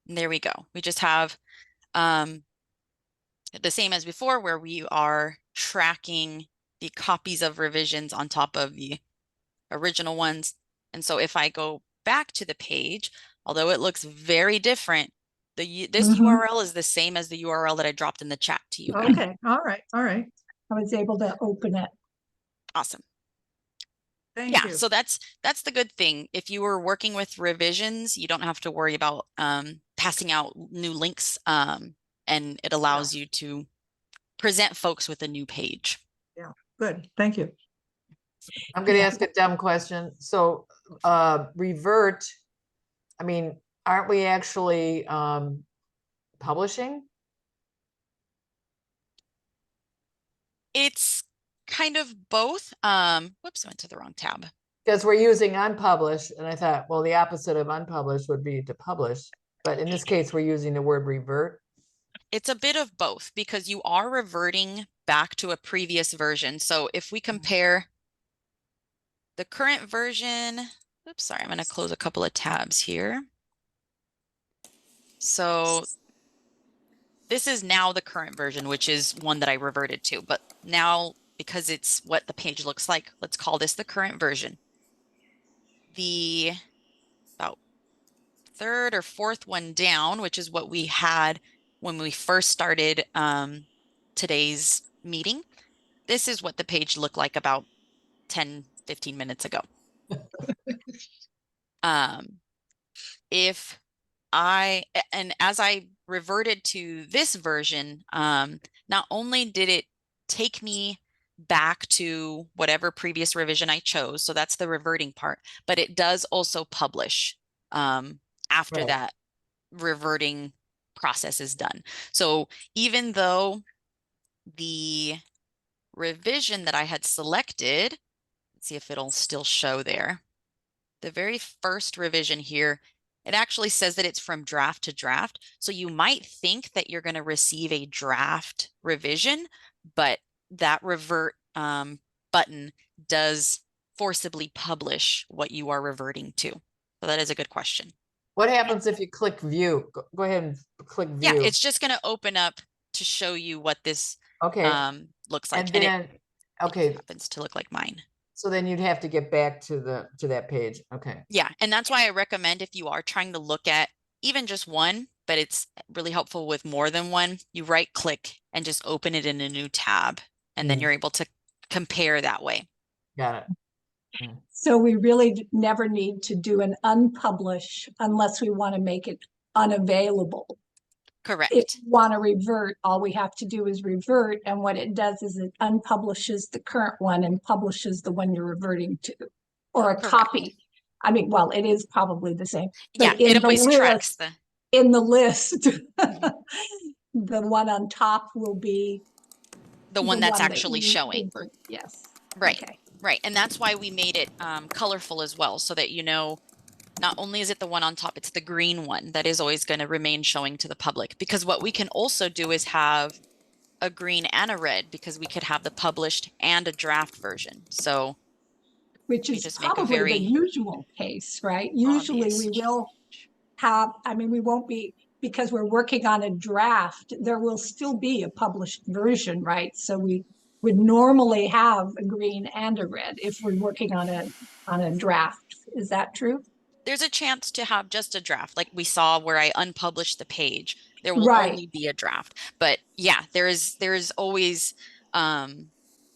And there we go. We just have the same as before, where we are tracking the copies of revisions on top of the original ones. And so if I go back to the page, although it looks very different, this URL is the same as the URL that I dropped in the chat to you guys. Okay. All right. All right. I was able to open it. Awesome. Thank you. So that's the good thing. If you were working with revisions, you don't have to worry about passing out new links, and it allows you to present folks with a new page. Yeah, good. Thank you. I'm going to ask a dumb question. So revert, I mean, aren't we actually publishing? It's kind of both. Whoops, I went to the wrong tab. Because we're using unpublished, and I thought, well, the opposite of unpublished would be to publish. But in this case, we're using the word revert. It's a bit of both because you are reverting back to a previous version. So if we compare the current version, oops, sorry, I'm going to close a couple of tabs here. So this is now the current version, which is one that I reverted to. But now, because it's what the page looks like, let's call this the current version. The about third or fourth one down, which is what we had when we first started today's meeting. This is what the page looked like about 10, 15 minutes ago. As I reverted to this version, not only did it take me back to whatever previous revision I chose, so that's the reverting part, but it does also publish after that reverting process is done. So even though the revision that I had selected, let's see if it'll still show there. The very first revision here, it actually says that it's from draft to draft. So you might think that you're going to receive a draft revision, but that revert button does forcibly publish what you are reverting to. So that is a good question. What happens if you click view? Go ahead and click view. Yeah, it's just going to open up to show you what this looks like. And then, it happens to look like mine. So then you'd have to get back to that page. Okay. Yeah, and that's why I recommend if you are trying to look at even just one, but it's really helpful with more than one, you right click and just open it in a new tab, and then you're able to compare that way. Got it. So we really never need to do an unpublish unless we want to make it unavailable. Correct. If we want to revert, all we have to do is revert, and what it does is it unpublishes the current one and publishes the one you're reverting to, or a copy. I mean, well, it is probably the same. Yeah, it always tracks the in the list. the one on top will be The one that's that actually you showing. invert. Yes. Right. Okay. Right. And that's why we made it colorful as well, so that you know not only is it the one on top, it's the green one that is always going to remain showing to the public. Because what we can also do is have a green and a red, because we could have the published and a draft version. So Which we is just make a probably the very usual case, right? Usually obvious we will change. have, I mean, we won't be, because we're working on a draft, there will still be a published version, right? So we would normally have a green and a red if we're working on a draft. Is that true? There's a chance to have just a draft, like we saw where I unpublished the page. There will Right, only be a draft. But yeah, there is always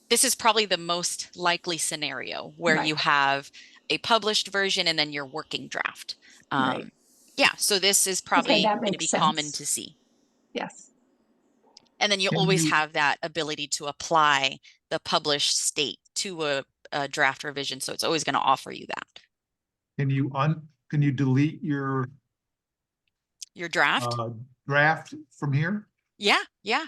this is probably the most likely scenario where right, you have a published version and then your working draft. right. Yeah, so this is Okay, probably that going to makes be common sense. to see. Yes. And then you Can always you, have that ability to apply the published state to a draft revision. So it's always going to offer you that. can you delete your Your draft? draft from here? Yeah, yeah.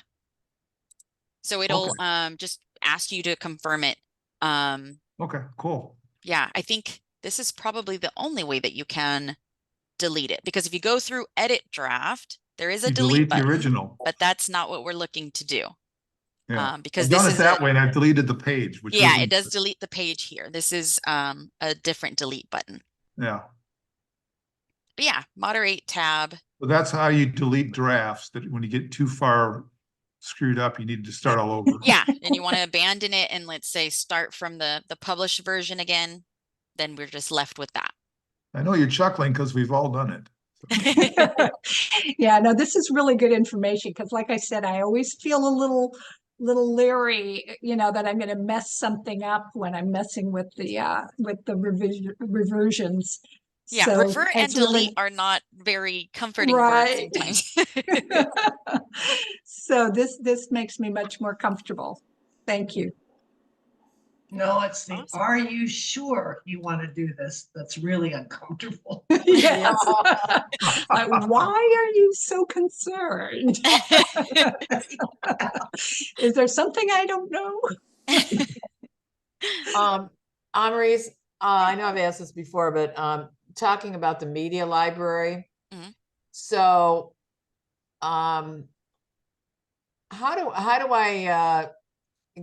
So it'll Okay, just ask you to confirm it. Um, okay, cool. yeah, I think this is probably the only way that you can delete it, because if you go through edit draft, there is a You delete delete the button, original. but that's not what we're looking to do. Yeah. Because I've this done it is a, that way and I've deleted the page, which yeah, it isn't, does delete the page here. This is a different delete button. yeah. But yeah, moderate tab. But that's how you delete drafts, that when you get too far screwed up, you need to start all over. Yeah, and you want to abandon it and let's say start from the published version again, then we're just left with that. I know you're chuckling because we've all done it. Yeah, no, this is really good information because like I said, I always feel a little leery, that I'm going to mess something up when I'm messing with the reversions. Yeah, So refer and it's really delete are not very comforting words right. sometimes. So this makes me much more comfortable. Thank you. No, it's the, Awesome. are you sure you want to do this? That's really uncomfortable. Yes. Like, why are you so concerned? Is there something I don't know? Amaris, I know I've asked this before, but talking about the media library. Mhm. So, how do I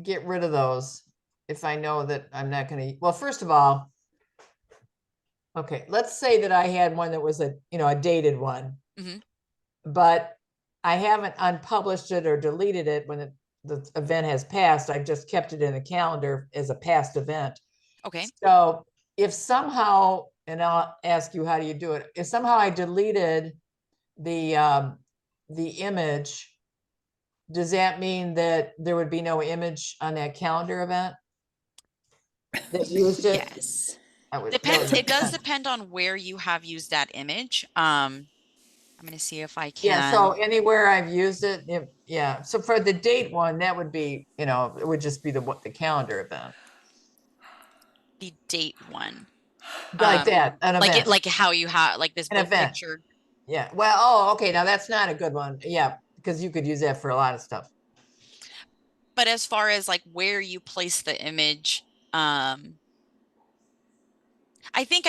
get rid of those if I know that I'm not going to? Well, first of all, okay, let's say that I had one that was a dated one, Mhm. but I haven't unpublished it or deleted it when the event has passed. I've just kept it in the calendar as a past event. Okay. So if somehow, and I'll ask you, how do you do it? If somehow I deleted the image, does that mean that there would be no image on that calendar event that used it? Yes. That Depends. would It make does sense. depend on where you have used that image. I'm going to see if I Yeah, can. so anywhere I've used it, yeah. So for the date one, that would be, it would just be the calendar event. The date one. Like that, an Like event. like how you have like this An book event. picture. Yeah. Well, oh, okay. Now that's not a good one. Yeah, because you could use that for a lot of stuff. But as far as like where you place the image, I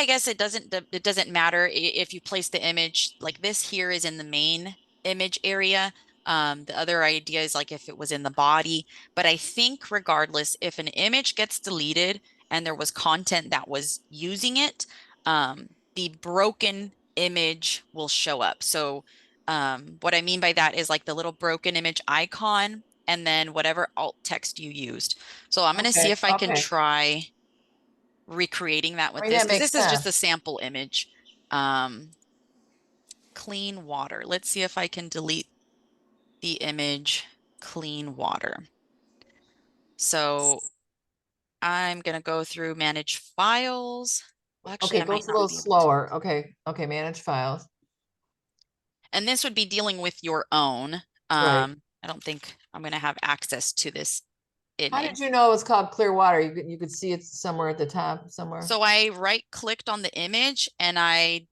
guess it doesn't matter if you place the image like this here is in the main image area. The other idea is like if it was in the body, but I think regardless, if an image gets deleted and there was content that was using it, the broken image will show up. So what I mean by that is like the little broken image icon and then whatever alt text you used. So I'm going to see if I can try recreating that with I mean, this, that because makes this is just a sense. sample image. Clean water. Let's see if I can delete the image clean water. So I'm going to go through manage files. Well, actually, Okay, I go might a not little be able to. slower. Okay, manage files. And this would be dealing with your own. Right. I don't think I'm going to have access to this How image. did you know it's called clear water? You could see it somewhere at the top somewhere. So I right clicked on the image and I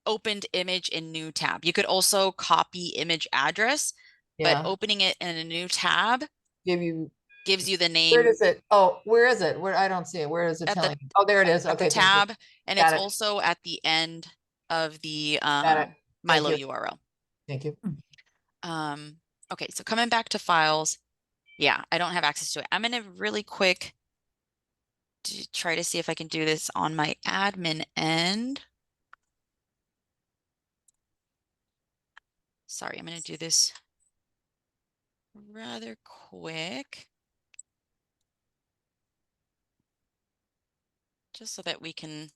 opened image in new tab. You could also copy image address, Yeah. opening it in a new tab Give you, gives you the where name does it, oh, where is it? Where, I don't see it. Where is it at the telling? Oh, there it is. at the Okay, thank you. tab, and it's Got it. also at the end of the Got it. Thank MyLO you. URL. Thank you. Okay, so coming back to files, yeah, I don't have access to it. I'm gonna really quick try to see if I can do this on my admin end. Sorry, I'm gonna do this rather quick, just so that we can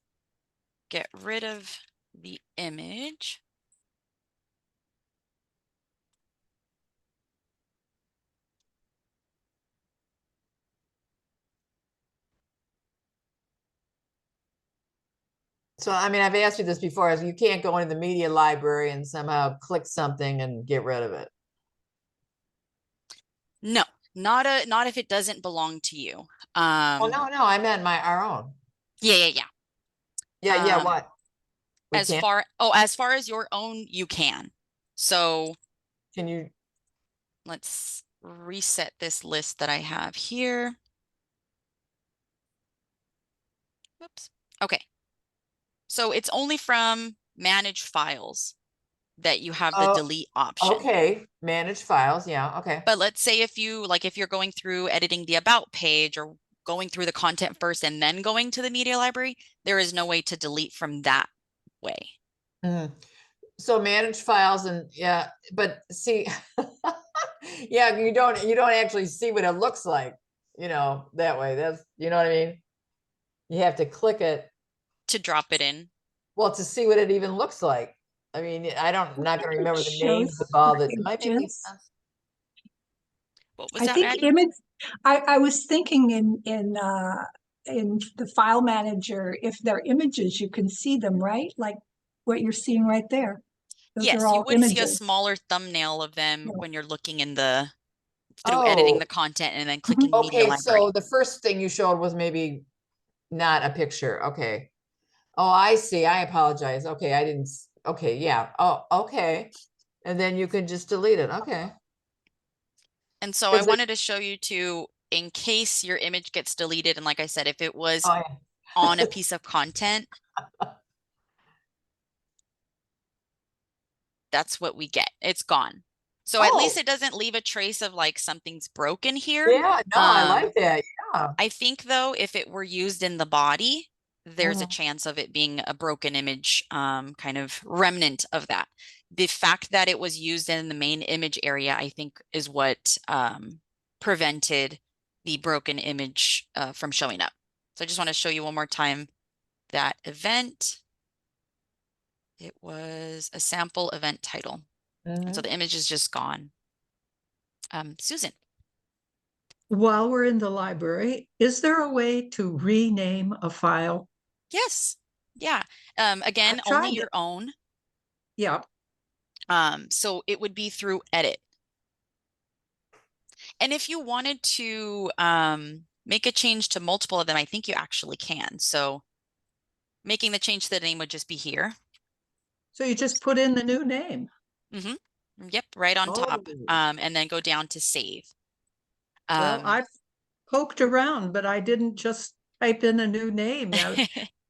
get rid of the image. So, I mean, I've asked you this before, is you can't go into the media library and somehow click something and get rid of it. No, not if it doesn't belong to you. Oh, no, I meant our own. Yeah. Yeah, what? We As can't, far as your own, you can. So can you, let's reset this list that I have here. Whoops. Okay. So it's only from manage files that you have the oh, delete option. okay, manage files, yeah, okay. But let's say if you're going through editing the about page or going through the content first and then going to the media library, there is no way to delete from that way. Mhm. So manage files and yeah, but see, yeah, you don't actually see what it looks like, that way. That's, you know what I mean? You have to click it, To drop it in. well, to see what it even looks like. I mean, I'm not gonna It remember the names of shows all the, it might make images. What was I that, think Maddie? I was thinking in the file manager, if they're images, you can see them, right? Like what you're seeing right there. Those are Yes, you all would see a images. smaller thumbnail of them Yeah. when you're looking in the through editing Oh, the content and then Mhm. clicking media okay, library. so the first thing you showed was maybe not a picture, okay. Oh, I see, I apologize, okay, I didn't, okay, yeah, oh, okay. And then you can just delete it, okay. And so I Is it, wanted to show you too, in case your image gets deleted, and like I said, if it was oh, yeah. on a piece of content, that's what we get. It's gone. So at least Oh, it doesn't leave a trace of like something's broken here. yeah, no, I like that, yeah. I think though, if it were used in the body, there's a Mhm. chance of it being a broken image, kind of remnant of that. The fact that it was used in the main image area, I think, is what prevented the broken image from showing up. So I just want to show you one more time that event. It was a sample event title. And so Mhm. the image is just gone. Susan. While we're in the library, is there a way to rename a file? Yes. Yeah. Again, I've only tried your it. own. Yeah. So it would be through edit. And if you wanted to make a change to multiple of them, I think you actually can. So making the change to the name would just be here. So you just put in the new name. Mm-hmm. Yep, right on top. Oh, And then go down to save. Well, I've poked around, but I didn't just type in a new name.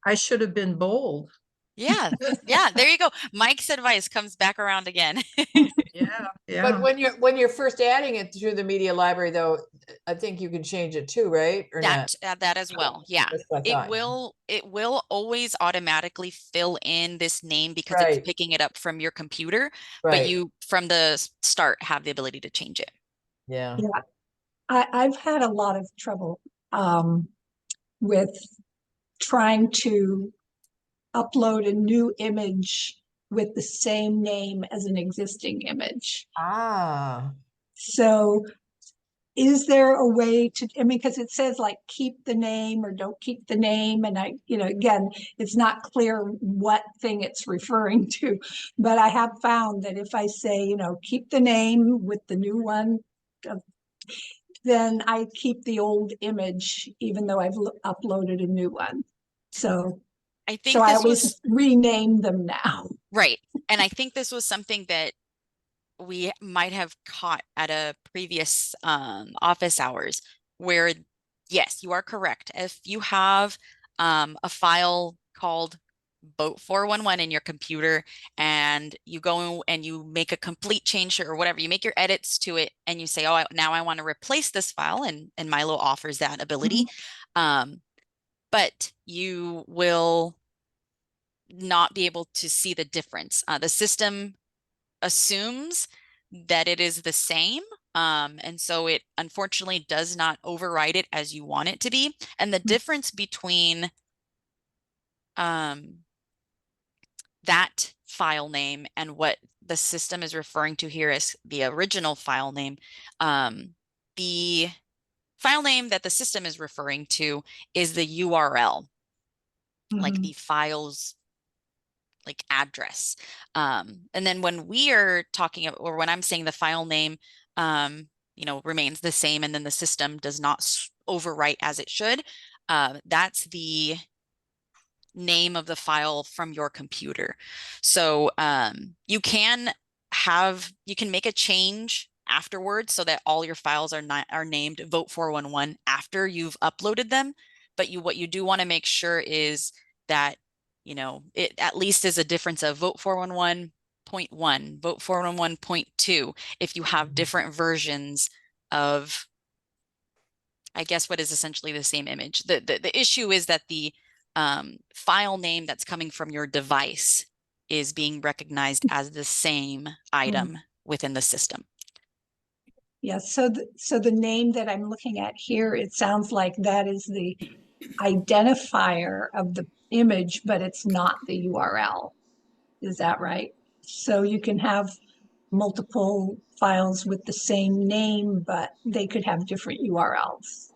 I should have been bold. Yeah, there you go. Mike's advice comes back around again. Yeah, but yeah. when you're first adding it to the media library, though, I think you can change it too, right? Or not? That as well. Yeah. That's what I It thought. will always automatically fill in this name because it's Right, picking it up from your computer, but right, you from the start have the ability to change it. yeah. Yeah, I've had a lot of trouble with trying to upload a new image with the same name as an existing image. Ah, So is there a way to, I mean, because it says like keep the name or don't keep the name. And again, it's not clear what thing it's referring to, but I have found that if I say, keep the name with the new one, then I keep the old image, even though I've uploaded a new one. So, I so think I this always was rename them now. right. And I think this was something that we might have caught at a previous office hours where, yes, you are correct. If you have a file called boat 411 in your computer and you go and you make a complete change or whatever, you make your edits to it and you say, oh, now I want to replace this file, and MyLO offers that ability. But you will not be able to see the difference. The system assumes that it is the same. And so it unfortunately does not override it as you want it to be. And the difference between that file name and what the system is referring to here as the original file name, the file name that the system is referring to is the URL, like the file's like address. And then when we are talking about, or when I'm saying the file name, remains the same, and then the system does not overwrite as it should, that's the name of the file from your computer. So you can make a change afterwards so that all your files are named Vote 411 after you've uploaded them. But what you do want to make sure is that it at least is a difference of Vote 411.1, Vote 411.2 if you have different versions of, I guess, what is essentially the same image. The issue is that the file name that's coming from your device is being recognized as the same item within the system. Yes, so the name that I'm looking at here, it sounds like that is the identifier of the image, but it's not the URL. Is that right? So you can have multiple files with the same name, but they could have different URLs.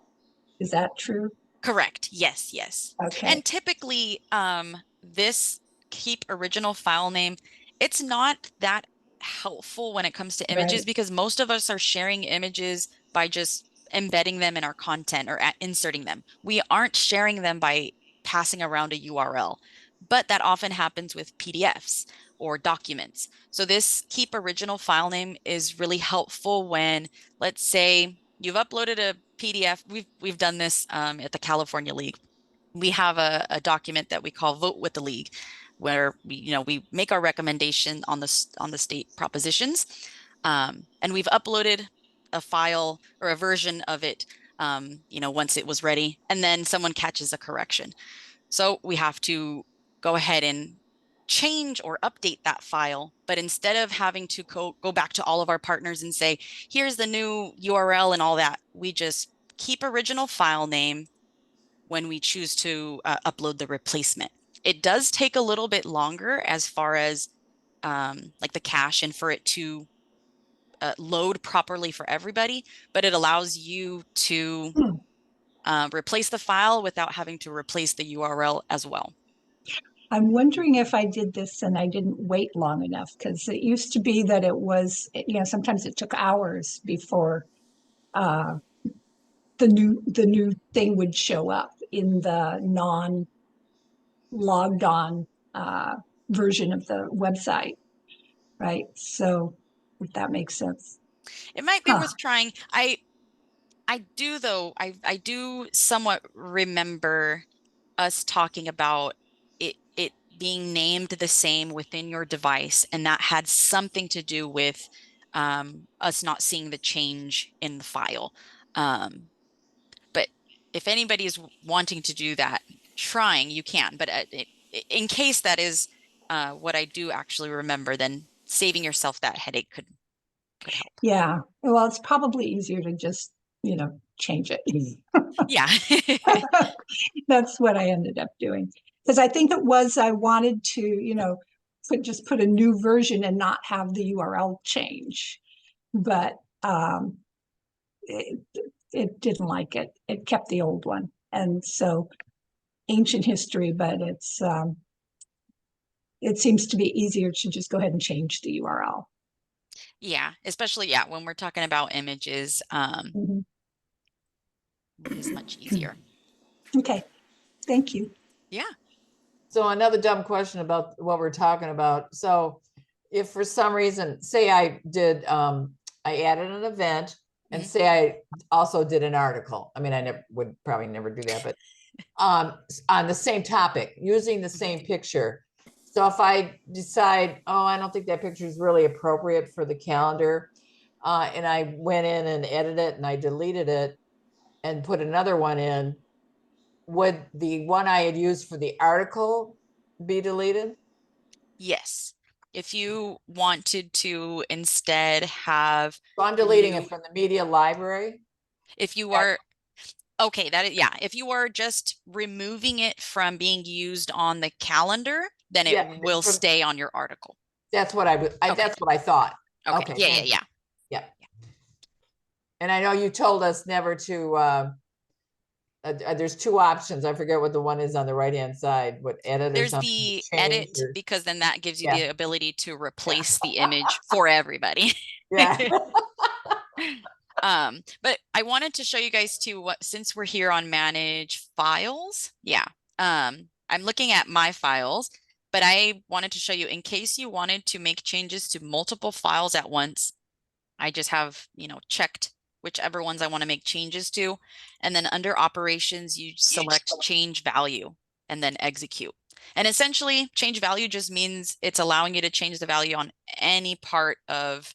Is that true? Correct. Yes, yes. Okay. And typically, this keep original file name, it's not that helpful when it comes to images Right. because most of us are sharing images by just embedding them in our content or inserting them. We aren't sharing them by passing around a URL, but that often happens with PDFs or documents. So this keep original file name is really helpful when, let's say, you've uploaded a PDF. We've done this at the California League. We have a document that we call Vote with the League, where we make our recommendation on the state propositions, and we've uploaded a file or a version of it, once it was ready, and then someone catches a correction. So we have to go ahead and change or update that file. But instead of having to go back to all of our partners and say, here's the new URL and all that, we just keep original file name when we choose to upload the replacement. It does take a little bit longer as far as like the cache and for it to load properly for everybody, but it allows you to replace the file without having to replace the URL as well. I'm wondering if I did this and I didn't wait long enough, because it used to be that it was, sometimes it took hours before the new thing would show up in the non logged on version of the website, right? So if that makes sense. It might be worth trying. I do though, I do somewhat remember us talking about it being named the same within your device, and that had something to do with us not seeing the change in the file. But if anybody is wanting to do that, trying, you can. But in case that is what I do actually remember, then saving yourself that headache could help. Yeah. Well, it's probably easier to just, change it. Yeah. That's what I ended up doing. Because I think I wanted to, just put a new version and not have the URL change. But it didn't like it. It kept the old one. And so ancient history, but it seems to be easier to just go ahead and change the URL. Yeah, especially when we're talking about images, it is much easier. Okay, thank you. Yeah. So another dumb question about what we're talking about. So if for some reason, say I did, I added an event and say I also did an article. I mean, I would probably never do that, but on the same topic, using the same picture. So if I decide, oh, I don't think that picture is really appropriate for the calendar, and I went in and edited it and I deleted it and put another one in, would the one I had used for the article be deleted? Yes. If you wanted to instead have So I'm deleting you, it from the media library. if you are, okay, that is, yeah, if you are just removing it from being used on the calendar, then Yeah, it will stay on your article. That's what I would, Okay. that's what I thought. Okay. Okay. Yeah, yeah, thank you. yeah. Yeah. And I know you told us never to, there's two options. I forget what the one is on the right-hand side, what edit or There's something. the change edit, or- because then that gives you Yeah. the ability to replace the image for everybody. Yeah. But I wanted to show you guys too, what, since we're here on manage files, yeah. I'm looking at my files, but I wanted to show you in case you wanted to make changes to multiple files at once. I just have, you know, checked whichever ones I want to make changes to. And then under operations, you select change value and then execute. And essentially change value just means it's allowing you to change the value on any part of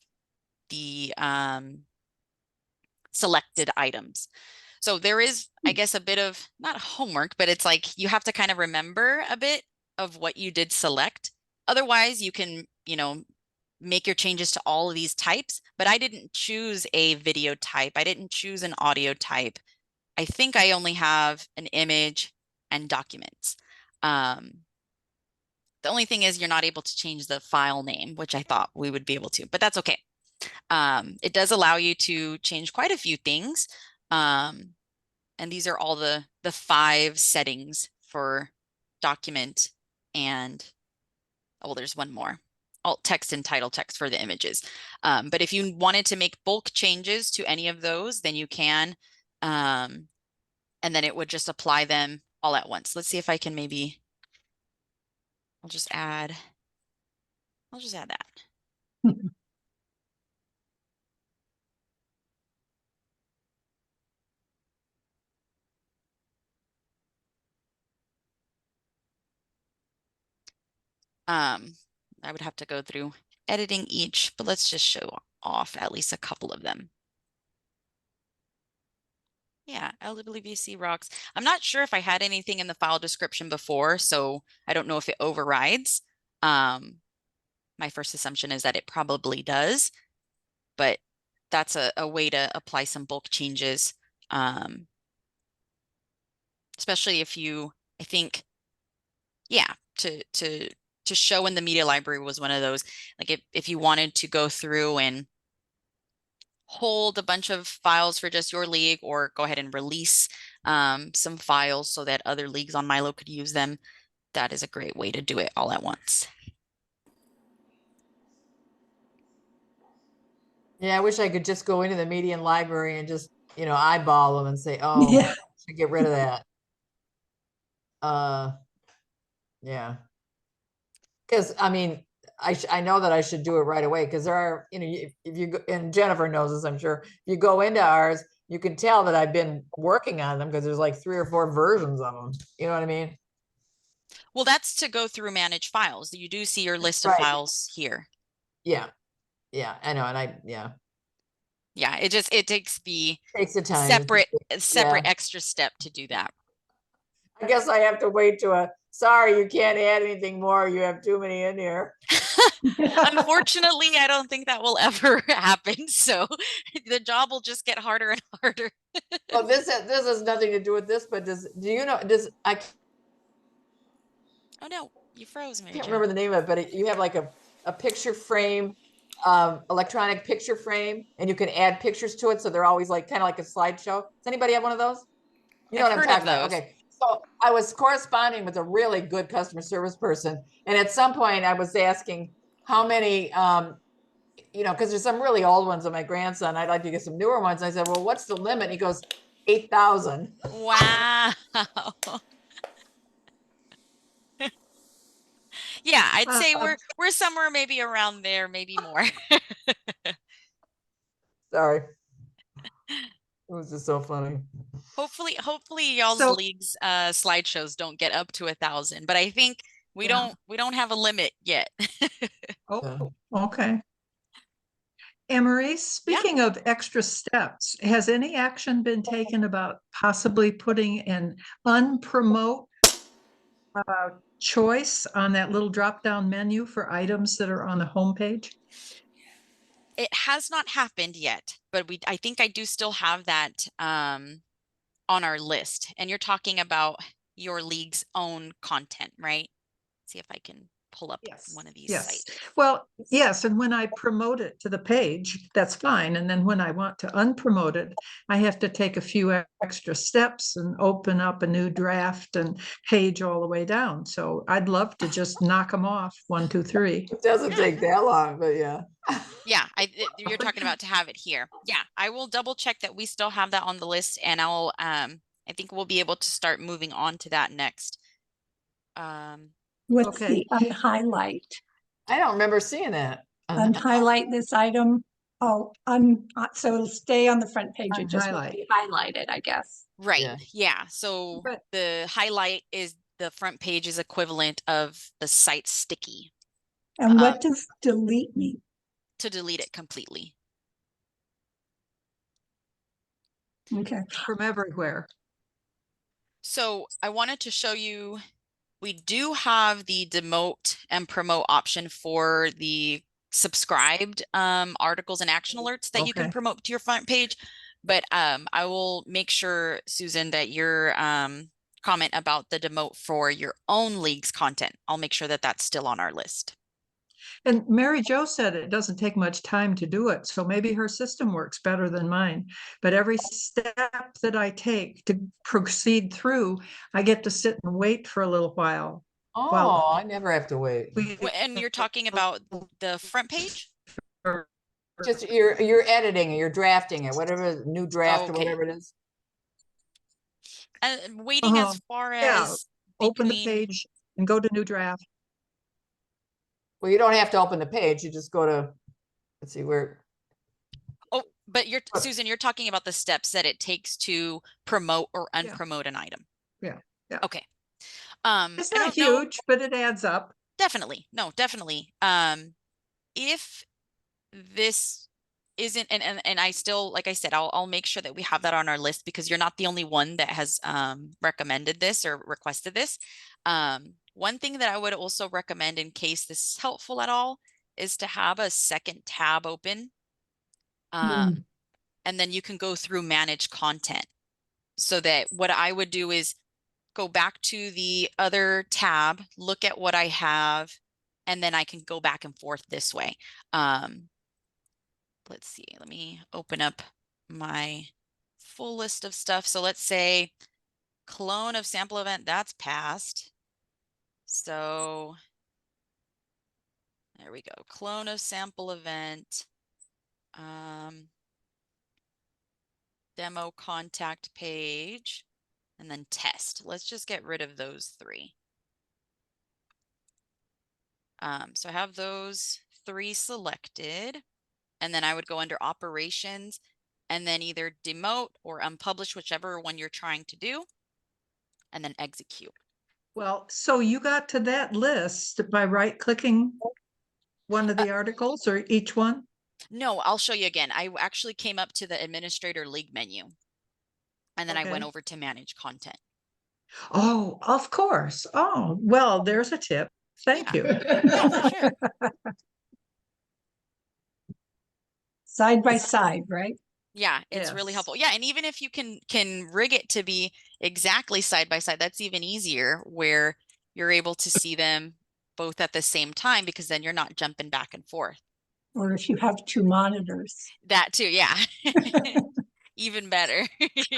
the selected items. So there is, I guess, a bit of not homework, but it's like you have to kind of remember a bit of what you did select. Otherwise, you can, you know, make your changes to all of these types, but I didn't choose a video type. I didn't choose an audio type. I think I only have an image and documents. The only thing is you're not able to change the file name, which I thought we would be able to, but that's okay. It does allow you to change quite a few things. And these are all the 5 settings for document and, oh, there's one more. Alt text and title text for the images. But if you wanted to make bulk changes to any of those, then you can. And then it would just apply them all at once. Let's see if I can maybe, I'll just add that. I would have to go through editing each, but let's just show off at least a couple of them. Yeah, LWC rocks. I'm not sure if I had anything in the file description before, so I don't know if it overrides. My first assumption is that it probably does, but that's a way to apply some bulk changes. Especially if you, I think, yeah, to show in the media library was one of those, like if you wanted to go through and hold a bunch of files for just your league or go ahead and release some files so that other leagues on MyLO could use them, that is a great way to do it all at once. Yeah, I wish I could just go into the median library and just, you know, eyeball them and say, oh, Yeah. I should get rid of that. Yeah. Because I mean, I know that I should do it right away because there are, you know, if you go, and Jennifer knows this, I'm sure, if you go into ours, you can tell that I've been working on them because there's like 3 or 4 versions of them. You know what I mean? Well, that's to go through manage files. You do see your list of Right. files here. Yeah. Yeah, I know. And yeah. Yeah, it takes the Takes the time. separate Yeah. extra step to do that. I guess I have to wait to sorry, you can't add anything more. You have too many in here. Unfortunately, I don't think that will ever happen. So the job will just get harder and harder. Well, this has nothing to do with this, but do you know, Oh no, you froze, Mary can't Jo. remember the name of it, but you have like a picture frame, electronic picture frame, and you can add pictures to it. So they're always like kind of like a slideshow. Does anybody have one of those? You know I've what I'm heard talking of about? those. Okay. So I was corresponding with a really good customer service person. And at some point I was asking how many, you know, because there's some really old ones of my grandson. I'd like to get some newer ones. I said, well, what's the limit? And he goes, 8,000. Wow. Yeah, I'd say we're somewhere maybe around there, maybe more. Sorry. It was just so funny. Hopefully y'all's So- leagues slideshows don't get up to 1,000, but I think we Yeah. don't have a limit yet. Oh, okay. Emery, speaking of extra steps, has any action been taken about possibly putting an unpromote choice on that little drop-down menu for items that are on the homepage? It has not happened yet, but I think I do still have that on our list. And you're talking about your league's own content, right? See if I can pull up one of these Yes. sites. Well, yes, and when I promote it to the page, that's fine. And then when I want to unpromote it, I have to take a few extra steps and open up a new draft and page all the way down. So I'd love to just knock them off, 1, 2, 3. It doesn't take that long, but yeah. Yeah, you're talking about to have it here. Yeah, I will double check that we still have that on the list, and I think we'll be able to start moving on to that next. What's Okay. the unhighlight? I don't remember seeing that. Unhighlight this item. Oh, so it'll stay on the front page. It just won't Unhighlight. be highlighted, I guess. Right. Yeah. Yeah. So But- the highlight is the front page is equivalent of the site sticky And what does delete mean? to delete it completely. Okay. From everywhere. So I wanted to show you, we do have the demote and promote option for the subscribed articles and action alerts that you can Okay. promote to your front page. But I will make sure, Susan, that your comment about the demote for your own league's content, I'll make sure that that's still on our list. And Mary Jo said it doesn't take much time to do it, so maybe her system works better than mine. But every step that I take to proceed through, I get to sit and wait for a little while. Oh, I never have to wait. And you're talking about the front page? Just you're editing it, you're drafting it, whatever new draft or Okay. whatever it is. Waiting Uh-huh. as far Yeah. as Open the between, page and go to new draft. Well, you don't have to open the page. You just go to, let's see where. oh, but Susan, you're talking about the steps that it takes to promote or Yeah. unpromote an item. Yeah. Okay. It's I not don't know. huge, but it adds up. Definitely. No, definitely. If this isn't, and I still, like I said, I'll make sure that we have that on our list because you're not the only one that has recommended this or requested this. One thing that I would also recommend in case this is helpful at all is to have a second tab open. And then you can go through manage content so that what I would do is go back to the other tab, look at what I have, and then I can go back and forth this way. Let's see, let me open up my full list of stuff. So let's say clone of sample event, that's passed. So there we go, clone of sample event, demo contact page, and then test. Let's just get rid of those three. So I have those three selected, and then I would go under operations and then either demote or unpublish, whichever one you're trying to do, and then execute. Well, so you got to that list by right-clicking one of the articles or each one? No, I'll show you again. I actually came up to the administrator league menu, and then I went Okay. over to manage content. Oh, of course. Oh, well, there's a tip. Thank you. Yeah, for sure. Side by side, right? Yeah, it's really Yes. helpful. Yeah, and even if you can rig it to be exactly side by side, that's even easier where you're able to see them both at the same time because then you're not jumping back and forth. Or if you have two monitors. That too, yeah. Even better.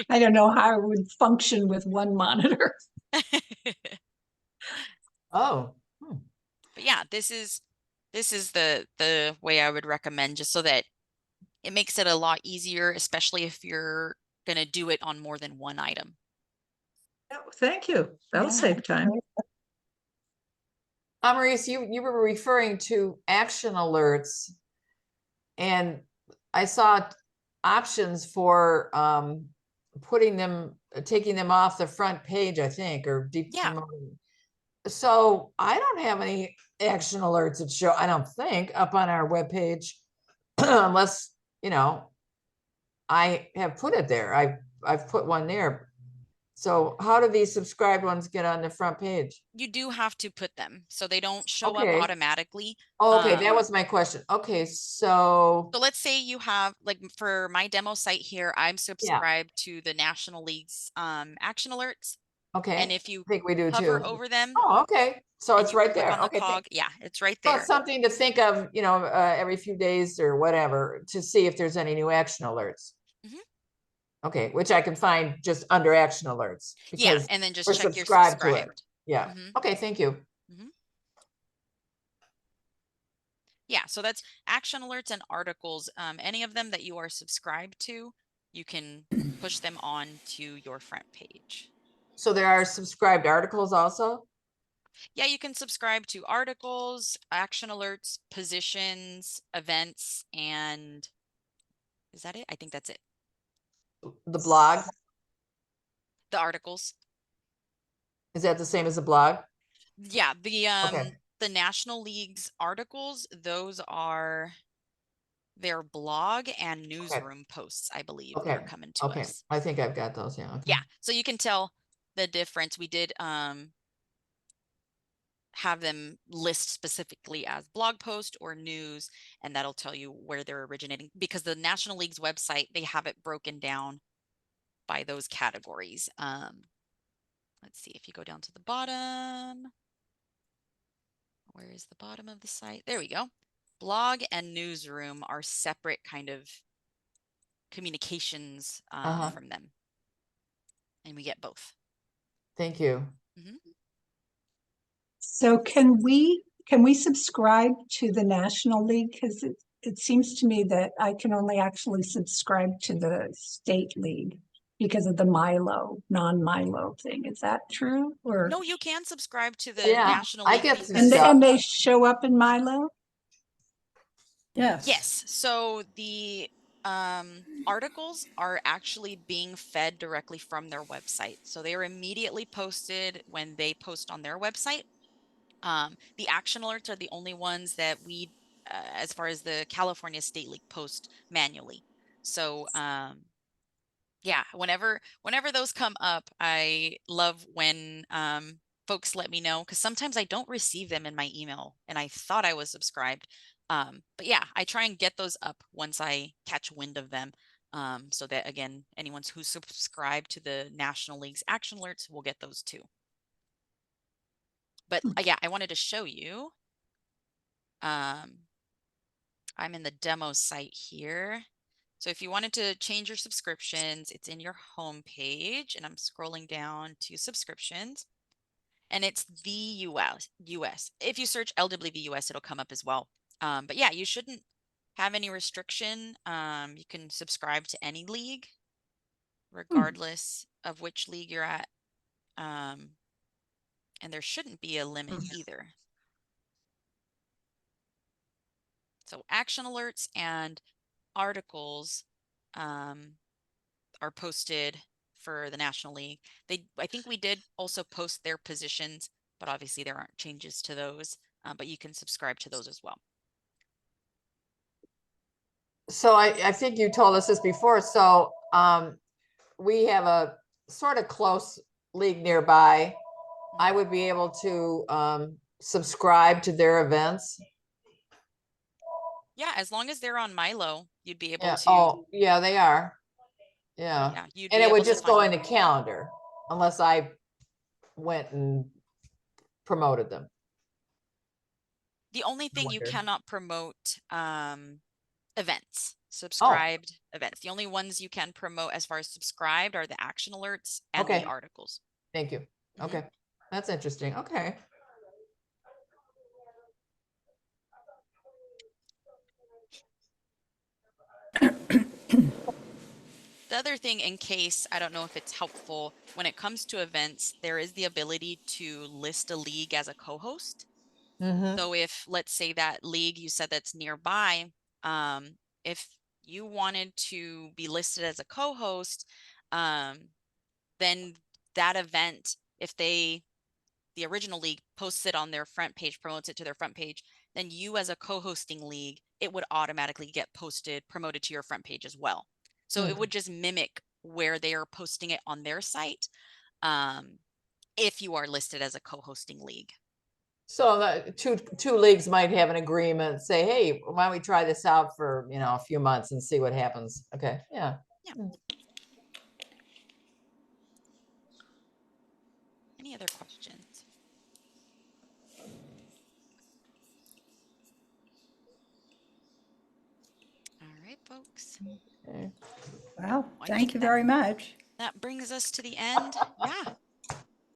I don't know how it would function with one monitor. Oh. But yeah, this is the way I would recommend, just so that it makes it a lot easier, especially if you're gonna do it on more than one item. Thank you. That'll Yeah. save time. Maurice, you were referring to action alerts, and I saw options for taking them off the front page, I think, or Yeah. promoting. So I don't have any action alerts that show, I don't think, up on our webpage, unless, I have put it there. I've put one there. So how do these subscribed ones get on the front page? You do have to put them, so they don't show up Okay. automatically. Oh, okay, that was my question. Okay, So let's say you have, like for my demo site here, I'm subscribed to the National League's action alerts. okay, And if you I think we do hover too. over them Oh, okay, so and it's you right click there. on the Okay, cog, yeah, it's right so there. it's something to think of, every few days or whatever, to see if there's any new action alerts. Mhm. Okay, which I can find just under action alerts. Yeah, Because and then just we're check you're subscribed to it. subscribed. Yeah, Mhm. okay, thank you. Mhm. Yeah, so that's action alerts and articles. Any of them that you are subscribed to, you can push them on to your front page. So there are subscribed articles also? Yeah, you can subscribe to articles, action alerts, positions, events, and is that it? I think that's it. The blog, The articles. is that the same as the blog? Yeah, Okay. the National League's articles, those are their blog and newsroom posts, I believe, that Okay, are coming to okay, us. I think I've got those, yeah, okay. Yeah, so you can tell the difference. We did have them list specifically as blog post or news, and that'll tell you where they're originating, because the National League's website, they have it broken down by those categories. Let's see if you go down to the bottom. Where is the bottom of the site? There we go. Blog and newsroom are separate kind of communications from them, and we get both. Thank you. Mhm. So can we subscribe to the National League? Because it seems to me that I can only actually subscribe to the state league because of the MyLO, non-MyLO thing. Is that true? Or No, you can subscribe to the Yeah, National I League. get some and stuff. and they show up in MyLO? Yes. Yes. So the articles are actually being fed directly from their website. So they are immediately posted when they post on their website. The action alerts are the only ones that we, as far as the California State League, post manually. So yeah, whenever those come up, I love when folks let me know, because sometimes I don't receive them in my email and I thought I was subscribed. But yeah, I try and get those up once I catch wind of them, so that again, anyone who's subscribed to the National League's action alerts will get those too. But yeah, I wanted to show you. I'm in the demo site here. So if you wanted to change your subscriptions, it's in your home page, and I'm scrolling down to subscriptions, and it's the US. If you search LWV US, it'll come up as well. But yeah, you shouldn't have any restriction. You can subscribe to any league, regardless of which league you're at. And there shouldn't be a limit either. So action alerts and articles are posted for the National League. I think we did also post their positions, but obviously there aren't changes to those. But you can subscribe to those as well. So I think you told us this before. So we have a sort of close league nearby. I would be able to subscribe to their events. Yeah, as long as they're on MyLO, you'd be able Yeah. to. Oh, yeah, they are. Yeah. Yeah, you'd And be it able would to just go find. in the calendar unless I went and promoted them. The only thing you wonder. cannot promote events, Oh, subscribed events. The only ones you can promote as far as subscribed are the action alerts and okay. the articles. Thank you. Okay. That's interesting. Okay. The other thing, in case, I don't know if it's helpful, when it comes to events, there is the ability to list a league as a co-host. Mhm. So if, let's say that league you said that's nearby, if you wanted to be listed as a co-host, then that event, if the original league posts it on their front page, promotes it to their front page, then you as a co-hosting league, it would automatically get posted, promoted to your front page as well. So it would just mimic where they are posting it on their site, if you are listed as a co-hosting league. So the two leagues might have an agreement, say, hey, why don't we try this out for, you know, a few months and see what happens? Okay, yeah. Any other questions? All right, folks. Okay. Well, I thank think you very much. that brings us to the end. Yeah.